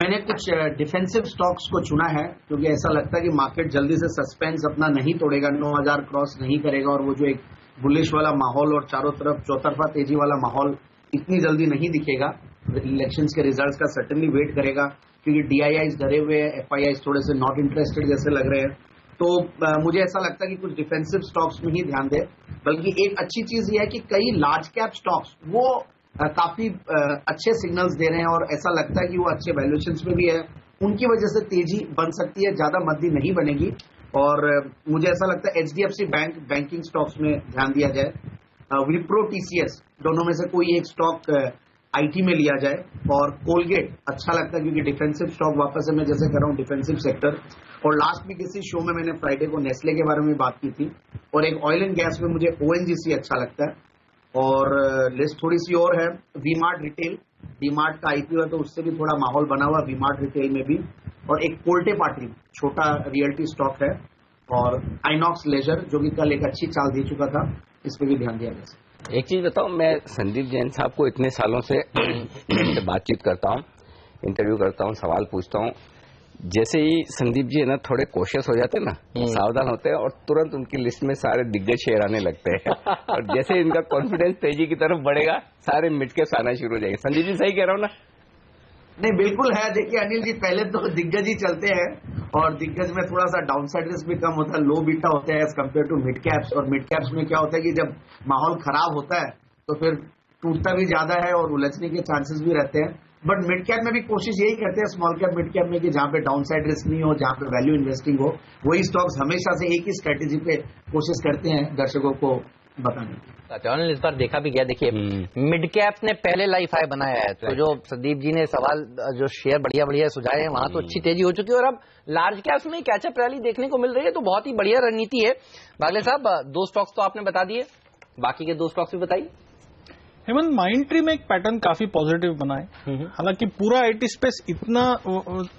मैंने कुछ डिफेंसिव स्टॉक्स को चुना है क्योंकि ऐसा लगता है कि मार्केट जल्दी से सस्पेंस अपना नहीं तोड़ेगा, 9000 क्रॉस नहीं करेगा और वो जो एक बुलिश वाला माहौल और चारों तरफ चौतरफा तेजी वाला माहौल इतनी जल्दी नहीं दिखेगा। इलेक्शंस के रिजल्ट्स का सर्टेनली वेट करेगा क्योंकि DIIs डरे हुए हैं, FIIs थोड़े से नॉट इंटरेस्टेड जैसे लग रहे हैं। तो मुझे ऐसा लगता है कि कुछ डिफेंसिव स्टॉक्स में ही ध्यान दें। बल्कि एक अच्छी चीज ये है कि कई लार्ज कैप स्टॉक्स वो काफी अच्छे सिग्नल्स दे रहे हैं और ऐसा लगता है कि वो अच्छे वैल्यूएशंस में भी है। उनकी वजह से तेजी बन सकती है, ज्यादा मंदी नहीं बनेगी। और मुझे ऐसा लगता है HDFC बैंक, बैंकिंग स्टॉक्स में ध्यान दिया जाए। विप्रो, TCS दोनों में से कोई एक स्टॉक IT में लिया जाए। और कोलगेट अच्छा लगता है क्योंकि डिफेंसिव स्टॉक वापस से मैं जैसे कर रहा हूँ डिफेंसिव सेक्टर। और लास्ट में किसी शो में मैंने फ्राइडे को नेस्ले के बारे में बात की थी। और एक ऑयल एंड गैस में मुझे ONGC अच्छा लगता है। और लिस्ट थोड़ी सी और है, वी-मार्ट रिटेल, वी-मार्ट का IPO है तो उससे भी थोड़ा माहौल बना हुआ वी-मार्ट रिटेल में भी। और एक पोल्टे पार्टी, छोटा रियल्टी स्टॉक है। और आइनॉक्स लेजर जो कि कल एक अच्छी चाल दे चुका था, इस पर भी ध्यान दिया जाए।
एक चीज बताओ, मैं संदीप जैन साहब को इतने सालों से बातचीत करता हूँ, इंटरव्यू करता हूँ, सवाल पूछता हूँ, जैसे ही संदीप जी है ना थोड़े कोशियस हो जाते हैं ना, सावधान होते हैं और तुरंत उनकी लिस्ट में सारे दिग्गज शेयर आने लगते हैं और जैसे इनका कॉन्फिडेंस तेजी की तरफ बढ़ेगा सारे मिट के आना शुरू हो जाएंगे। संदीप जी सही कह रहा हूँ ना?
नहीं, बिल्कुल है। देखिए अनिल जी, पहले तो दिग्गज ही चलते हैं और दिग्गज में थोड़ा सा डाउनसाइड रिस्क भी कम होता है, लो बीटा होता है as compared to mid caps. और मिड कैप्स में क्या होता है कि जब माहौल खराब होता है तो फिर टूटता भी ज्यादा है और उलझने के चांसेस भी रहते हैं। बट मिड कैप में भी कोशिश यही करते हैं, स्मॉल कैप मिड कैप में, कि जहां पे डाउनसाइड रिस्क नहीं हो, जहां पे वैल्यू इन्वेस्टिंग हो, वही स्टॉक्स हमेशा से एक ही स्ट्रेटेजी पे कोशिश करते हैं दर्शकों को बताने की।
अच्छा, इस बार देखा भी गया, देखिए मिड कैप ने पहले लाइफ हाई बनाया है, तो जो संदीप जी ने सवाल जो शेयर बढ़िया बढ़िया सुझाए हैं वहां तो अच्छी तेजी हो चुकी है और अब लार्ज कैप्स में कैचअप रैली देखने को मिल रही है, तो बहुत ही बढ़िया रणनीति है। बागले साहब, 2 स्टॉक्स तो आपने बता दिए, बाकी के 2 स्टॉक्स भी बताइए।
हेमंत, माइंडट्री में एक पैटर्न काफी पॉजिटिव बना है। हालांकि पूरा आईटी स्पेस इतना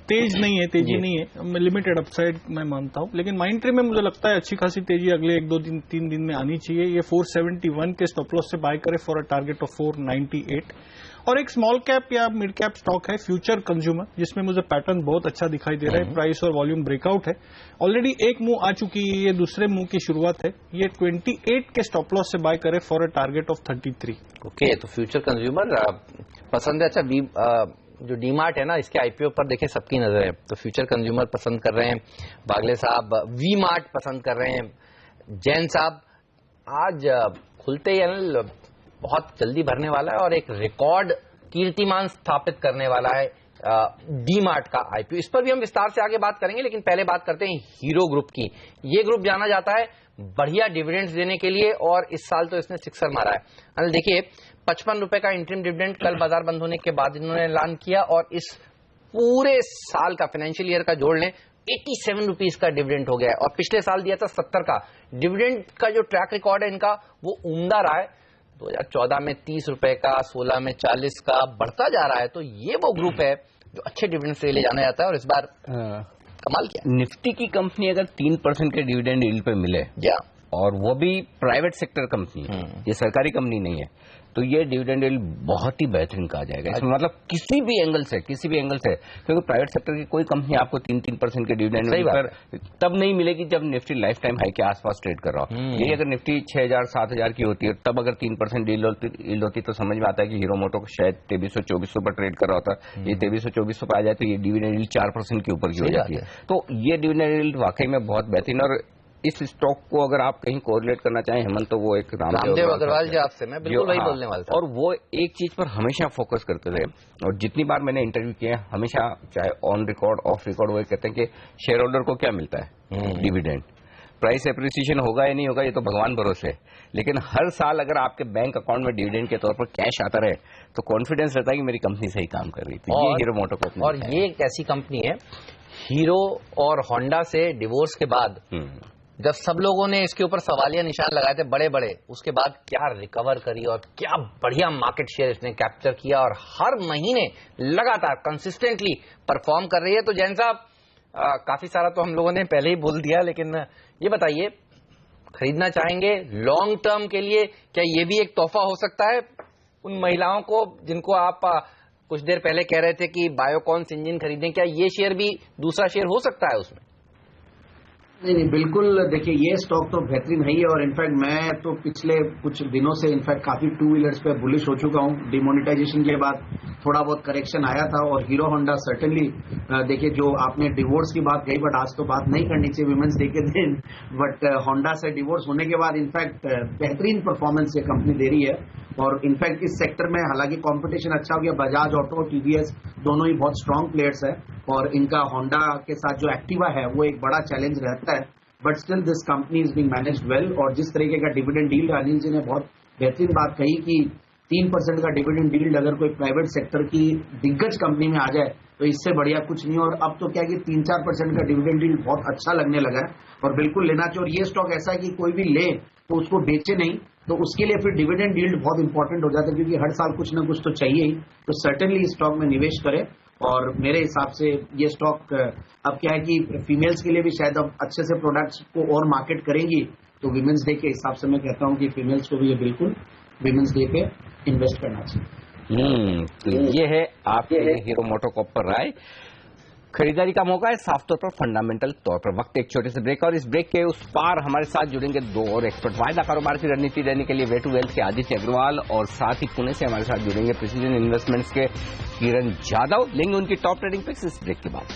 तेज नहीं है, तेजी नहीं है, लिमिटेड अपसाइड मैं मानता हूं, लेकिन माइंडट्री में मुझे लगता है अच्छी खासी तेजी अगले 1-2-3 दिन में आनी चाहिए। ये 471 के स्टॉप लॉस से बाय करे फॉर अ टारगेट ऑफ 498। और एक स्मॉल कैप या मिड कैप स्टॉक है फ्यूचर कंज्यूमर, जिसमें मुझे पैटर्न बहुत अच्छा दिखाई दे रहा है, प्राइस और वॉल्यूम ब्रेकआउट है। ऑलरेडी एक मूव आ चुकी है, ये दूसरे मूव की शुरुआत है। ये 28 के स्टॉप लॉस से बाय करे for a target of 33।
Okay, तो फ्यूचर कंज्यूमर पसंद है। अच्छा, जो डीमार्ट है ना, इसके आईपीओ पर देखिए सबकी नजर है, तो फ्यूचर कंज्यूमर पसंद कर रहे हैं बागले साहब, वी मार्ट पसंद कर रहे हैं जैन साहब। आज खुलते ही बहुत जल्दी भरने वाला है और एक रिकॉर्ड कीर्तिमान स्थापित करने वाला है डी मार्ट का आईपीओ। इस पर भी हम विस्तार से आगे बात करेंगे, लेकिन पहले बात करते हैं हीरो ग्रुप की। ये ग्रुप जाना जाता है बढ़िया डिविडेंड्स देने के लिए और इस साल तो इसने सिक्सर मारा है। अनिल देखिए, 55 रुपए का इंटरिम डिविडेंड कल बाजार बंद होने के बाद इन्होंने ऐलान किया और इस पूरे साल का फाइनेंशियल ईयर का जोड़ लें 87 रुपीज का डिविडेंड हो गया है और पिछले साल दिया था 70 का। डिविडेंड का जो ट्रैक रिकॉर्ड है इनका वो उम्दा रहा है, 2014 में 30 रुपए का, 16 में 40 का, बढ़ता जा रहा है। तो ये वो ग्रुप है जो अच्छे डिविडेंड से ले जाना जाता है और इस बार कमाल किया।
निफ्टी की कंपनी अगर 3% के डिविडेंड यील्ड पे मिले और वो भी प्राइवेट सेक्टर कंपनी है, ये सरकारी कंपनी नहीं है, तो ये डिविडेंड यील्ड बहुत ही बेहतरीन कहा जाएगा। इसमें मतलब किसी भी एंगल से, क्योंकि प्राइवेट सेक्टर की कोई कंपनी आपको 3% के डिविडेंड पर तब नहीं मिलेगी जब निफ्टी लाइफ टाइम हाई के आसपास ट्रेड कर रहा हो। यही अगर निफ्टी 6000-7000 की होती है तब अगर 3% यील्ड होती तो समझ में आता है कि हीरो मोटो शायद 2300-2400 पर ट्रेड कर रहा होता। ये 2300-2400 पर आ जाए तो ये डिविडेंड यील्ड 4% के ऊपर की हो जाती है। तो ये डिविडेंड यील्ड वाकई में बहुत बेहतरीन। और इस स्टॉक को अगर आप कहीं कोरिलेट करना चाहें हेमंत, तो वो एक
रामदेव अग्रवाल जी आपसे मैं बिल्कुल वही बोलने वाला था।
और वो एक चीज पर हमेशा फोकस करते थे और जितनी बार मैंने इंटरव्यू किए हमेशा, चाहे ऑन रिकॉर्ड ऑफ रिकॉर्ड, वो कहते हैं कि शेयर होल्डर को क्या मिलता है, डिविडेंड। प्राइस एप्रिसिएशन होगा या नहीं होगा ये तो भगवान भरोसे है, लेकिन हर साल अगर आपके बैंक अकाउंट में डिविडेंड के तौर पर कैश आता रहे तो कॉन्फिडेंस रहता है कि मेरी कंपनी सही काम कर रही थी। ये हीरो मोटो को,
और ये एक ऐसी कंपनी है, हीरो और होंडा से डिवोर्स के बाद जब सब लोगों ने इसके ऊपर सवालिया निशान लगाए थे बड़े बड़े, उसके बाद क्या रिकवर करी और क्या बढ़िया मार्केट शेयर इसने कैप्चर किया और हर महीने लगातार कंसिस्टेंटली परफॉर्म कर रही है। तो जैन साहब, काफी सारा तो हम लोगों ने पहले ही बोल दिया, लेकिन ये बताइए, खरीदना चाहेंगे लॉन्ग टर्म के लिए? क्या ये भी एक तोहफा हो सकता है उन महिलाओं को जिनको आप कुछ देर पहले कह रहे थे कि बायोकॉन्स इंजन खरीदें? क्या ये शेयर भी दूसरा शेयर हो सकता है उसमें?
नहीं, बिल्कुल। देखिए, ये स्टॉक तो बेहतरीन है ही और इनफैक्ट मैं तो पिछले कुछ दिनों से इनफैक्ट काफी 2 व्हीलर्स पे बुलिश हो चुका हूँ। डिमोनेटाइजेशन के बाद थोड़ा बहुत करेक्शन आया था और हीरो होंडा सर्टेनली, देखिए जो आपने डिवोर्स की बात कही, बट आज तो बात नहीं करनी चाहिए विमेंस डे के दिन, बट होंडा से डिवोर्स होने के बाद इनफैक्ट बेहतरीन परफॉर्मेंस ये कंपनी दे रही है। और इनफैक्ट इस सेक्टर में हालांकि कंपटीशन अच्छा हो गया, बजाज ऑटो, टीवीएस दोनों ही बहुत स्ट्रांग प्लेयर्स है और इनका होंडा के साथ जो एक्टिवा है वो एक बड़ा चैलेंज रहता है, but still this company is being managed well. और जिस तरीके का डिविडेंड डील, अनिल जी ने बहुत बेहतरीन बात कही कि 3% का डिविडेंड डील अगर कोई प्राइवेट सेक्टर की दिग्गज कंपनी में आ जाए तो इससे बढ़िया कुछ नहीं। और अब तो क्या कि 3-4% का डिविडेंड डील बहुत अच्छा लगने लगा है और बिल्कुल लेना चाहिए। और ये स्टॉक ऐसा है कि कोई भी ले तो उसको बेचे नहीं, तो उसके लिए फिर डिविडेंड डील्ड बहुत इंपॉर्टेंट हो जाता है, क्योंकि हर साल कुछ ना कुछ तो चाहिए ही। तो सर्टेनली इस स्टॉक में निवेश करें। और मेरे हिसाब से ये स्टॉक अब क्या है कि फीमेल्स के लिए भी शायद अब अच्छे से प्रोडक्ट्स को और मार्केट करेंगी, तो विमेंस डे के हिसाब से मैं कहता हूँ कि फीमेल्स को भी ये बिल्कुल विमेंस डे पे इन्वेस्ट करना चाहिए।
तो ये है आपके हीरो मोटोकॉर्प पर राय। खरीदारी का मौका है साफ तौर पर, फंडामेंटल तौर पर। वक्त एक छोटे से ब्रेक, और इस ब्रेक के उस पार हमारे साथ जुड़ेंगे दो और एक्सपर्ट। वायदा कारोबार की रणनीति देने के लिए वे टू वेल्थ के आदित्य अग्रवाल, और साथ ही पुणे से हमारे साथ जुड़ेंगे प्रिसीजन इन्वेस्टमेंट्स के किरण जाधव। लेंगे उनकी टॉप ट्रेडिंग पिक्स इस ब्रेक के बाद।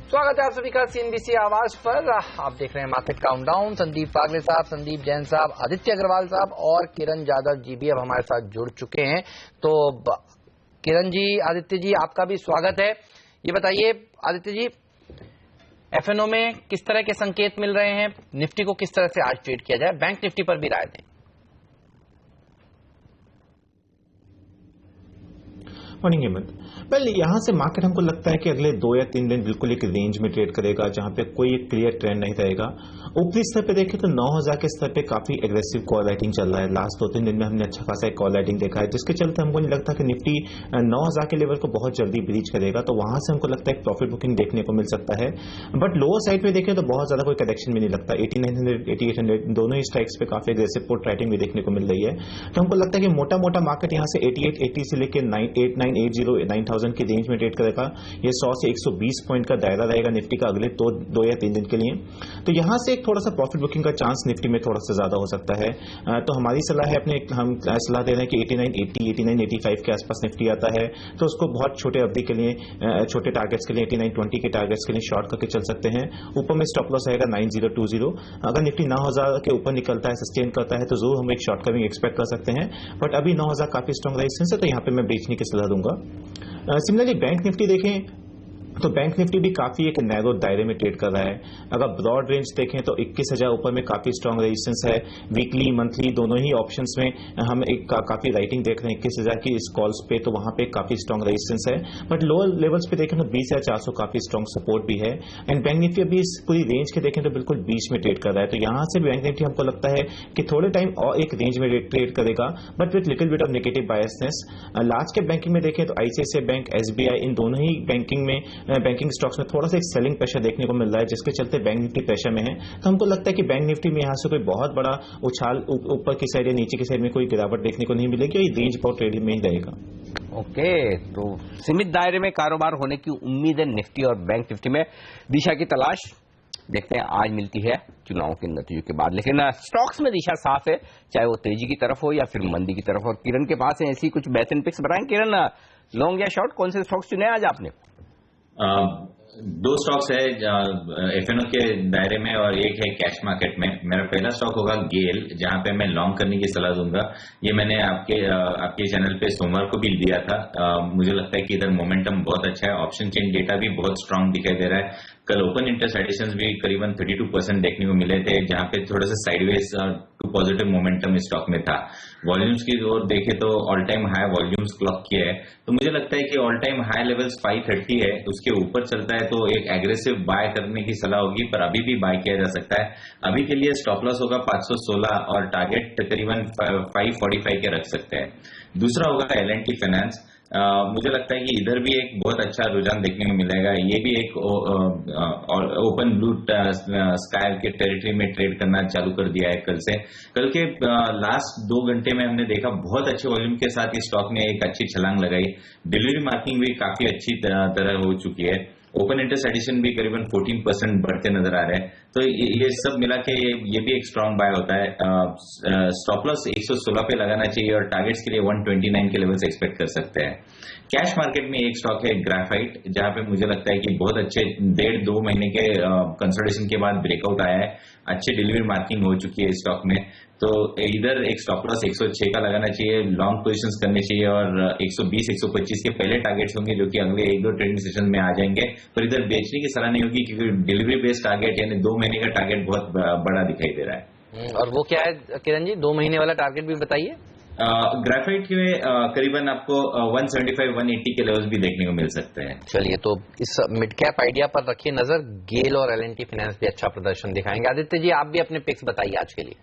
स्वागत है आप सभी का सीएनबीसी आवाज पर। आप देख रहे हैं मार्केट काउंटडाउन। संदीप वागले साहब, संदीप जैन साहब, आदित्य अग्रवाल साहब और किरण जाधव जी भी अब हमारे साथ जुड़ चुके हैं। तो किरण जी, आदित्य जी, आपका भी स्वागत है। ये बताइए आदित्य जी, एफएनओ में किस तरह के संकेत मिल रहे हैं, निफ्टी को किस तरह से आज ट्रेड किया जाए, बैंक निफ्टी पर भी राय दें।
मॉर्निंग हेमंत। वेल, यहाँ से मार्केट हमको लगता है कि अगले 2 या 3 दिन बिल्कुल एक रेंज में ट्रेड करेगा, जहां पे कोई एक क्लियर ट्रेंड नहीं रहेगा। ऊपरी स्तर पे देखें तो 9000 के स्तर पे काफी एग्रेसिव कॉल राइटिंग चल रहा है। लास्ट 2-3 दिन में हमने अच्छा खासा कॉल राइटिंग देखा है, जिसके चलते हमको नहीं लगता कि निफ्टी 9000 के लेवल को बहुत जल्दी ब्रीच करेगा। तो वहां से हमको लगता है प्रॉफिट बुकिंग देखने को मिल सकता है। बट लोअर साइड पे देखें तो बहुत ज्यादा कोई करेक्शन भी नहीं लगता। 8900, 8800 दोनों ही स्ट्राइक्स पे काफी एग्रेसिव पुट राइटिंग भी देखने को मिल रही है। तो हमको लगता है कि मोटा मोटा मार्केट यहाँ से 8880 से लेकर 8980, 9000 की रेंज में ट्रेड करेगा। ये 100 से 120 पॉइंट का दायरा रहेगा निफ्टी का अगले 2 या 3 दिन के लिए। तो यहां से एक थोड़ा सा प्रॉफिट बुकिंग का चांस निफ्टी में थोड़ा सा ज्यादा हो सकता है। तो हमारी सलाह है, हम सलाह दे रहे हैं कि 8980, 8985 के आसपास निफ्टी आता है तो उसको बहुत छोटे अवधि के लिए, छोटे टारगेट्स के लिए 8920 के टारगेट्स के लिए शॉर्ट करके चल सकते हैं। ऊपर में स्टॉप लॉस रहेगा 9020। अगर निफ्टी 9000 के ऊपर निकलता है, सस्टेन करता है, तो जरूर हम एक शॉर्ट कमिंग एक्सपेक्ट कर सकते हैं। बट अभी 9000 काफी स्ट्रॉन्ग रेजिस्टेंस है, तो यहाँ पे मैं बेचने की सलाह दूंगा। सिमिलरली बैंक निफ्टी देखें तो बैंक निफ्टी भी काफी एक नैरो दायरे में ट्रेड कर रहा है। अगर ब्रॉड रेंज देखें तो 21000 ऊपर में काफी स्ट्रॉन्ग रेजिस्टेंस है। वीकली, मंथली दोनों ही ऑप्शंस में हम एक काफी राइटिंग देख रहे हैं 21000 की इस कॉल्स पे, तो वहां पे काफी स्ट्रॉन्ग रेजिस्टेंस है। बट लोअर लेवल्स पे देखें तो 20400 काफी स्ट्रॉन्ग सपोर्ट भी है। एंड बैंक निफ्टी अभी इस पूरी रेंज के देखें तो बिल्कुल बीच में ट्रेड कर रहा है। तो यहां से बैंक निफ्टी हमको लगता है कि थोड़े टाइम और एक रेंज में ट्रेड करेगा, but with little bit of negative biasness. Large cap banking में देखें तो आईसीआईसीआई बैंक, एसबीआई, इन दोनों ही बैंकिंग स्टॉक्स में थोड़ा सा एक सेलिंग प्रेशर देखने को मिल रहा है, जिसके चलते बैंक निफ्टी प्रेशर में है। तो हमको लगता है कि बैंक निफ्टी में यहां से कोई बहुत बड़ा उछाल ऊपर की साइड या नीचे की साइड में कोई गिरावट देखने को नहीं मिलेगी, और ये रेंज पर ट्रेडिंग में ही रहेगा।
ओके, तो सीमित दायरे में कारोबार होने की उम्मीद है निफ्टी और बैंक निफ्टी में। दिशा की तलाश देखते हैं आज मिलती है चुनाव के नतीजों के बाद, लेकिन स्टॉक्स में दिशा साफ है, चाहे वो तेजी की तरफ हो या फिर मंदी की तरफ। और किरण के पास है ऐसी कुछ बेहतरीन पिक्स बताएं। किरण, लॉन्ग या शॉर्ट कौन से स्टॉक्स चुने आज आपने?
2 स्टॉक्स है एफएनओ के दायरे में और एक है कैश मार्केट में। मेरा पहला स्टॉक होगा गेल, जहां पे मैं लॉन्ग करने की सलाह दूंगा। ये मैंने आपके चैनल पे सोमवार को भी दिया था। मुझे लगता है कि इधर मोमेंटम बहुत अच्छा है, ऑप्शन चेन डेटा भी बहुत स्ट्रांग दिखाई दे रहा है। कल ओपन इंटरेस्ट एडिशंस भी करीबन 32% देखने को मिले थे, जहां पे थोड़ा सा साइडवेज टू पॉजिटिव मोमेंटम इस स्टॉक में था। वॉल्यूम्स की ओर देखे तो all time high volumes clock किया है। तो मुझे लगता है कि ऑल टाइम हाई लेवल्स 530 है, उसके ऊपर चलता है तो एक एग्रेसिव बाय करने की सलाह होगी, पर अभी भी बाय किया जा सकता है। अभी के लिए स्टॉप लॉस होगा 516 और टारगेट तकरीबन 545 के रख सकते हैं। दूसरा होगा एल&टी फाइनेंस। मुझे लगता है कि इधर भी एक बहुत अच्छा रुझान देखने को मिलेगा। ये भी एक ओपन ब्लू स्काई के टेरिटरी में ट्रेड करना चालू कर दिया है कल से। कल के लास्ट 2 घंटे में हमने देखा बहुत अच्छे वॉल्यूम के साथ इस स्टॉक ने एक अच्छी छलांग लगाई। डिलीवरी मार्किंग भी काफी अच्छी तरह हो चुकी है। ओपन इंटरेस्ट एडिशन भी करीबन 14% बढ़ते नजर आ रहे हैं। तो ये सब मिला के ये भी एक स्ट्रांग बाय होता है। स्टॉप लॉस 116 पे लगाना चाहिए और टारगेट्स के लिए 129 के लेवल से एक्सपेक्ट कर सकते हैं। कैश मार्केट में एक स्टॉक है ग्राफाइट, जहां पे मुझे लगता है कि बहुत अच्छे 1.5-2 महीने के कंसोलिडेशन के बाद ब्रेकआउट आया है। अच्छी डिलीवरी मार्किंग हो चुकी है स्टॉक में, तो इधर एक स्टॉप लॉस 106 का लगाना चाहिए, लॉन्ग पोजीशंस करनी चाहिए और 120-125 के पहले टारगेट्स होंगे जो कि अगले 1-2 ट्रेडिंग सेशन में आ जाएंगे। पर इधर बेचने की सलाह नहीं होगी क्योंकि डिलीवरी बेस्ड टारगेट यानी 2 महीने का टारगेट बहुत बड़ा दिखाई दे रहा है।
और वो क्या है किरण जी, 2 महीने वाला टारगेट भी बताइए।
ग्राफाइट में करीबन आपको 175-180 के लेवल्स भी देखने को मिल सकते हैं।
चलिए, तो इस मिड कैप आइडिया पर रखिए नजर। गेल और एल&टी फाइनेंस भी अच्छा प्रदर्शन दिखाएंगे। आदित्य जी, आप भी अपने पिक्स बताइए आज के लिए।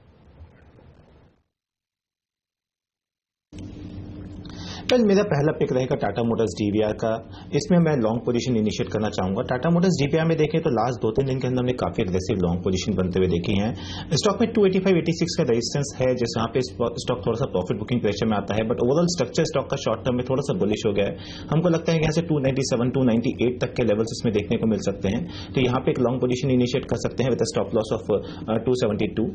वेल मेरा पहला पिक रहेगा टाटा मोटर्स डीवीआर का। इसमें मैं लॉन्ग पोजीशन इनिशिएट करना चाहूंगा। टाटा मोटर्स डीवीआर में देखें तो लास्ट 2-3 दिन के अंदर हमने काफी एग्रेसिव लॉन्ग पोजीशन बनते हुए देखी है। स्टॉक में 285-86 का रेजिस्टेंस है, जिस यहाँ पे स्टॉक थोड़ा सा प्रॉफिट बुकिंग प्रेशर में आता है, बट ओवरऑल स्ट्रक्चर स्टॉक का शॉर्ट टर्म में थोड़ा सा बुलिश हो गया है। हमको लगता है कि यहाँ से 297-298 तक के लेवल्स इसमें देखने को मिल सकते हैं, तो यहाँ पे एक लॉन्ग पोजीशन इनिशिएट कर सकते हैं विद स्टॉप लॉस ऑफ 272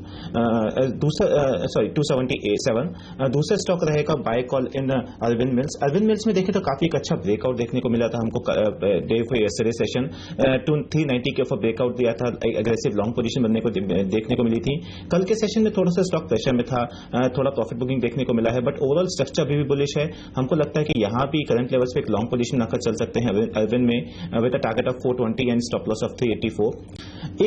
277। दूसरा स्टॉक रहेगा buy call in Arvind Mills. Arvind Mills में देखें तो काफी एक अच्छा ब्रेकआउट देखने को मिला था हमको डे फॉर यस्टरडे सेशन। 390 के ऊपर ब्रेकआउट दिया था, एग्रेसिव लॉन्ग पोजीशन बनने को देखने को मिली थी। कल के सेशन में थोड़ा सा स्टॉक प्रेशर में था, थोड़ा प्रॉफिट बुकिंग देखने को मिला है, बट ओवरऑल स्ट्रक्चर भी बुलिश है। हमको लगता है कि यहाँ भी करंट लेवल्स पे एक लॉन्ग पोजीशन आकर चल सकते हैं अरविंद में with a target of 420 and stop loss of 384।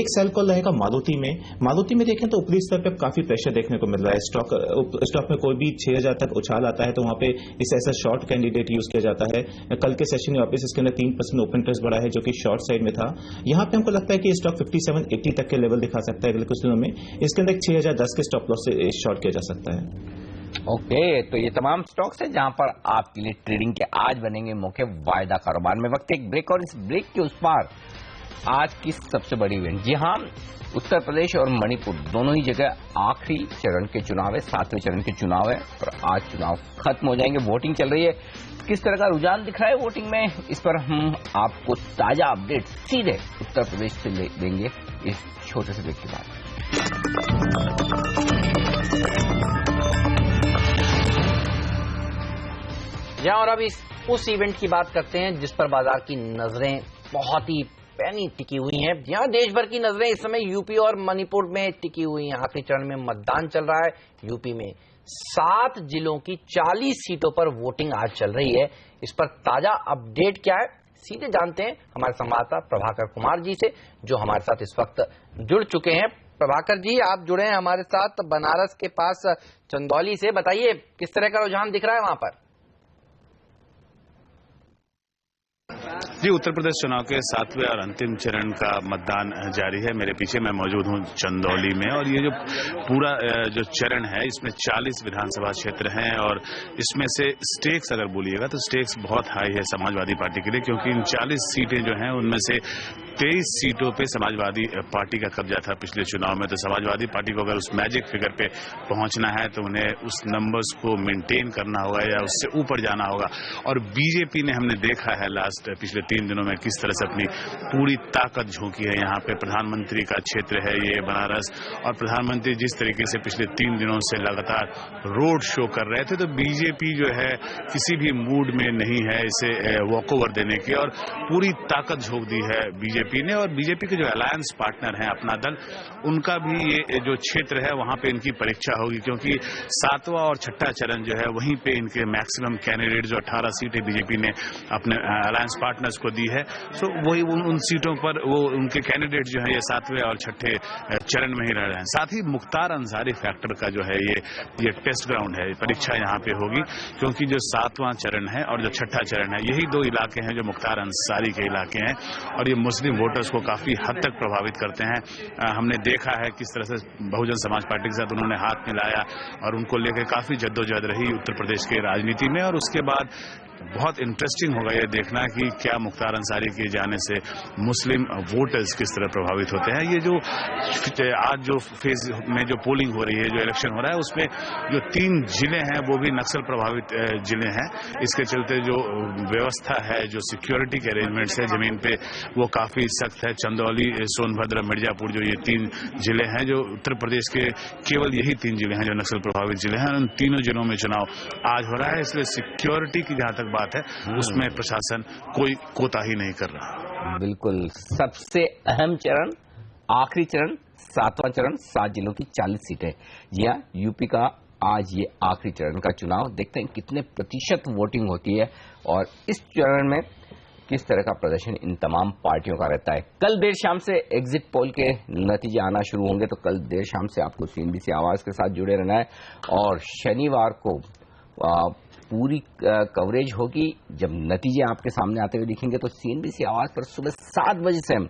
एक सेल कॉल रहेगा मारुति में। मारुति में देखें तो ऊपरी स्तर पे काफी प्रेशर देखने को मिल रहा है। स्टॉक में कोई भी 6000 तक उछाल आता है तो वहां पे इसे ऐसा शॉर्ट कैंडिडेट यूज किया जाता है। कल के सेशन में वापस इसके अंदर 3% ओपन इंटरेस्ट बढ़ा है, जो कि शॉर्ट साइड में था। यहां पे हमको लगता है कि स्टॉक 57-80 तक के लेवल दिखा सकता है अगले कुछ दिनों में। इसके अंदर 6010 के स्टॉप लॉस से शॉर्ट किया जा सकता है।
ओके, तो ये तमाम स्टॉक्स हैं जहां पर आपके लिए ट्रेडिंग के आज बनेंगे मौके वायदा कारोबार में। वक्त एक ब्रेक, और इस ब्रेक के उस पार आज की सबसे बड़ी इवेंट। जी हाँ, उत्तर प्रदेश और मणिपुर दोनों ही जगह आखिरी चरण के चुनाव है, 7वें चरण के चुनाव है, और आज चुनाव खत्म हो जाएंगे, वोटिंग चल रही है। किस तरह का रुझान दिख रहा है वोटिंग में, इस पर हम आपको ताजा अपडेट सीधे उत्तर प्रदेश से देंगे इस छोटे से ब्रेक के बाद।
और अब उस इवेंट की बात करते हैं जिस पर बाजार की नजरें बहुत ही पैनी टिकी हुई हैं। यहाँ देश भर की नजरें इस समय यूपी और मणिपुर में टिकी हुई हैं। आखिरी चरण में मतदान चल रहा है। यूपी में 7 जिलों की 40 सीटों पर वोटिंग आज चल रही है। इस पर ताजा अपडेट क्या है, सीधे जानते हैं हमारे संवाददाता प्रभाकर कुमार जी से, जो हमारे साथ इस वक्त जुड़ चुके हैं। प्रभाकर जी, आप जुड़े हैं हमारे साथ बनारस के पास चंदौली से। बताइए किस तरह का रुझान दिख रहा है वहां पर?
जी, उत्तर प्रदेश चुनाव के 7वें और अंतिम चरण का मतदान जारी है। मेरे पीछे मैं मौजूद हूं चंदौली में, और ये जो पूरा जो चरण है इसमें 40 विधानसभा क्षेत्र हैं, और इसमें से स्टेक्स अगर बोलिएगा तो स्टेक्स बहुत हाई है समाजवादी पार्टी के लिए, क्योंकि इन 40 सीटें जो हैं उनमें से 23 सीटों पे समाजवादी पार्टी का कब्जा था पिछले चुनाव में। तो समाजवादी पार्टी को अगर उस मैजिक फिगर पे पहुंचना है तो उन्हें उस नंबर्स को मेंटेन करना होगा या उससे ऊपर जाना होगा। और बीजेपी ने हमने देखा है पिछले 3 दिनों में किस तरह से अपनी पूरी ताकत झोंकी है। यहाँ पे प्रधानमंत्री का क्षेत्र है ये बनारस, और प्रधानमंत्री जिस तरीके से पिछले 3 दिनों से लगातार रोड शो कर रहे थे, तो बीजेपी जो है किसी भी मूड में नहीं है इसे वॉकओवर देने की, और पूरी ताकत झोंक दी है बीजेपी ने। और बीजेपी के जो अलायंस पार्टनर हैं अपना दल, उनका भी ये जो क्षेत्र है वहां पे इनकी परीक्षा होगी, क्योंकि 7वां और 6ठा चरण जो है वहीं पे इनके मैक्सिमम कैंडिडेट जो 18 सीटें बीजेपी ने अपने अलायंस पार्टनर्स को दी है, सो वही उन सीटों पर वो उनके कैंडिडेट जो है ये 7वें और 6ठे चरण में ही रह रहे हैं। साथ ही मुख्तार अंसारी फैक्टर का जो है ये टेस्ट ग्राउंड है, परीक्षा यहाँ पे होगी, क्योंकि जो 7वां चरण है और जो 6ठा चरण है यही 2 इलाके हैं जो मुख्तार अंसारी के इलाके हैं, और ये मुस्लिम वोटर्स को काफी हद तक प्रभावित करते हैं। हमने देखा है किस तरह से बहुजन समाज पार्टी के साथ उन्होंने हाथ मिलाया, और उनको लेकर काफी जद्दोजहद रही उत्तर प्रदेश के राजनीति में। और उसके बाद बहुत इंटरेस्टिंग होगा ये देखना कि क्या मुख्तार अंसारी के जाने से मुस्लिम वोटर्स किस तरह प्रभावित होते हैं। ये जो आज जो फेज में जो पोलिंग हो रही है, जो इलेक्शन हो रहा है, उसमें जो 3 जिले हैं वो भी नक्सल प्रभावित जिले हैं। इसके चलते जो व्यवस्था है, जो सिक्योरिटी के अरेंजमेंट्स है जमीन पे, वो काफी सख्त है। चंदौली, सोनभद्र, मिर्जापुर, जो ये 3 जिले हैं, जो उत्तर प्रदेश के केवल यही 3 जिले हैं जो नक्सल प्रभावित जिले हैं, उन तीनों जिलों में चुनाव आज हो रहा है। इसलिए सिक्योरिटी की जहां तक बात है उसमें प्रशासन कोई कोताही नहीं कर रहा।
बिल्कुल, सबसे अहम चरण, आखिरी चरण, 7वां चरण, 7 जिलों की 40 सीटें। जी हाँ, यूपी का आज ये आखिरी चरण का चुनाव। देखते हैं कितने प्रतिशत वोटिंग होती है और इस चरण में किस तरह का प्रदर्शन इन तमाम पार्टियों का रहता है। कल देर शाम से एग्जिट पोल के नतीजे आना शुरू होंगे, तो कल देर शाम से आपको CNBC आवाज के साथ जुड़े रहना है, और शनिवार को पूरी कवरेज होगी। जब नतीजे आपके सामने आते हुए दिखेंगे तो CNBC आवाज पर सुबह 7 बजे से हम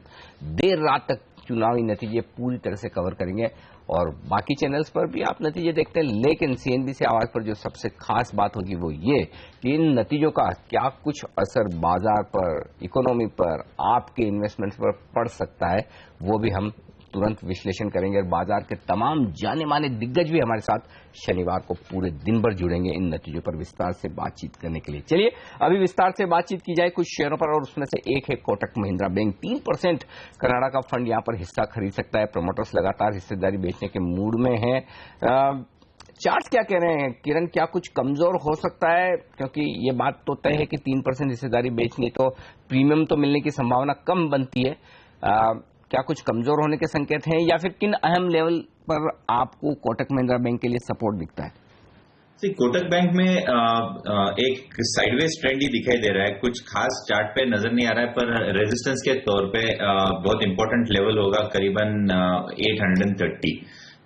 देर रात तक चुनावी नतीजे पूरी तरह से कवर करेंगे, और बाकी चैनल्स पर भी आप नतीजे देखते हैं, लेकिन सीएनबीसी आवाज पर जो सबसे खास बात होगी वो ये कि इन नतीजों का क्या कुछ असर बाजार पर, इकोनॉमी पर, आपके इन्वेस्टमेंट्स पर पड़ सकता है, वो भी हम तुरंत विश्लेषण करेंगे। और बाजार के तमाम जाने माने दिग्गज भी हमारे साथ शनिवार को पूरे दिन भर जुड़ेंगे इन नतीजों पर विस्तार से बातचीत करने के लिए। चलिए अभी विस्तार से बातचीत की जाए कुछ शेयरों पर, और उसमें से एक है कोटक महिंद्रा बैंक। 3% कनाडा का फंड यहां पर हिस्सा खरीद सकता है। प्रमोटर्स लगातार हिस्सेदारी बेचने के मूड में है। चार्ट क्या कह रहे हैं किरण, क्या कुछ कमजोर हो सकता है? क्योंकि ये बात तो तय है कि 3% हिस्सेदारी बेचनी तो प्रीमियम तो मिलने की संभावना कम बनती है। क्या कुछ कमजोर होने के संकेत हैं, या फिर किन अहम लेवल पर आपको कोटक महिंद्रा बैंक के लिए सपोर्ट दिखता है?
कोटक बैंक में एक साइडवेज ट्रेंड ही दिखाई दे रहा है। कुछ खास चार्ट पे नजर नहीं आ रहा है, पर रेजिस्टेंस के तौर पे बहुत इंपॉर्टेंट लेवल होगा करीबन 830।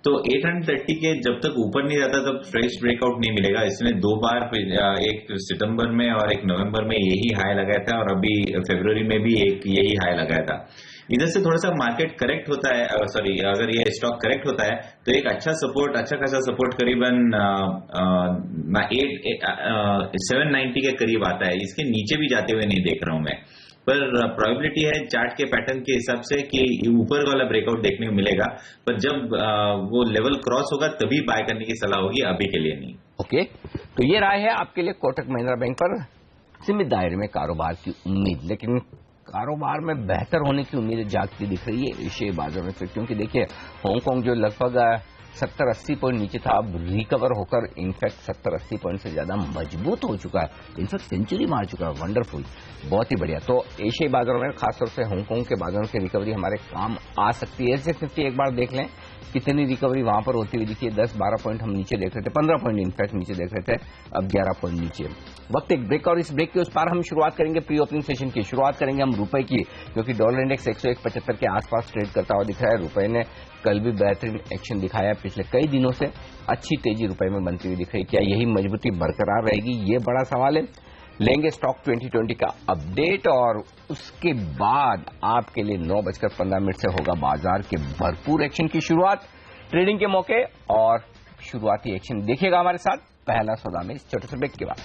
तो 830 के जब तक ऊपर नहीं जाता तब फ्रेश ब्रेकआउट नहीं मिलेगा। इसने 2 बार, एक सितंबर में और एक नवंबर में यही हाई लगाया था, और अभी फरवरी में भी एक यही हाई लगाया था। इधर से थोड़ा सा मार्केट करेक्ट होता है, अगर ये स्टॉक करेक्ट होता है तो एक अच्छा खासा सपोर्ट करीबन 790 के करीब आता है। इसके नीचे भी जाते हुए नहीं देख रहा हूं मैं, पर प्रोबेबिलिटी है चार्ट के पैटर्न के हिसाब से कि ऊपर वाला ब्रेकआउट देखने को मिलेगा, पर जब वो लेवल क्रॉस होगा तभी बाय करने की सलाह होगी, अभी के लिए नहीं।
ओके, तो ये राय है आपके लिए कोटक महिंद्रा बैंक पर सीमित दायरे में कारोबार की उम्मीद, लेकिन कारोबार में बेहतर होने की उम्मीद जागती दिख रही है एशियाई बाजारों से। क्योंकि देखिए हांगकांग जो लगभग 70-80 पॉइंट नीचे था, अब रिकवर होकर इनफैक्ट 70-80 पॉइंट से ज्यादा मजबूत हो चुका है, इनफैक्ट सेंचुरी मार चुका है। वंडरफुल, बहुत ही बढ़िया। तो एशियाई बाजारों में खासतौर से हांगकांग के बाजारों की रिकवरी हमारे काम आ सकती है। एसएक्स एक बार देख लें कितनी रिकवरी वहां पर होती हुई दिखी है। 10-12 पॉइंट हम नीचे देख रहे थे, 15 पॉइंट इनफैक्ट नीचे देख रहे थे, अब 11 पॉइंट नीचे। वक्त एक ब्रेक, और इस ब्रेक के उस पार हम शुरुआत करेंगे प्री ओपनिंग सेशन की। शुरुआत करेंगे हम रुपए की, क्योंकि डॉलर इंडेक्स 101.75 के आसपास ट्रेड करता हुआ दिख रहा है। रुपए ने कल भी बेहतरीन एक्शन दिखाया, पिछले कई दिनों से अच्छी तेजी रुपए में बनती हुई दिख रही है। क्या यही मजबूती बरकरार रहेगी, ये बड़ा सवाल है। लेंगे स्टॉक 2020 का अपडेट, और उसके बाद आपके लिए 9:15 से होगा बाजार के भरपूर एक्शन की शुरुआत, ट्रेडिंग के मौके और शुरुआती एक्शन देखिएगा हमारे साथ पहला सौदा में इस छोटे से ब्रेक के बाद।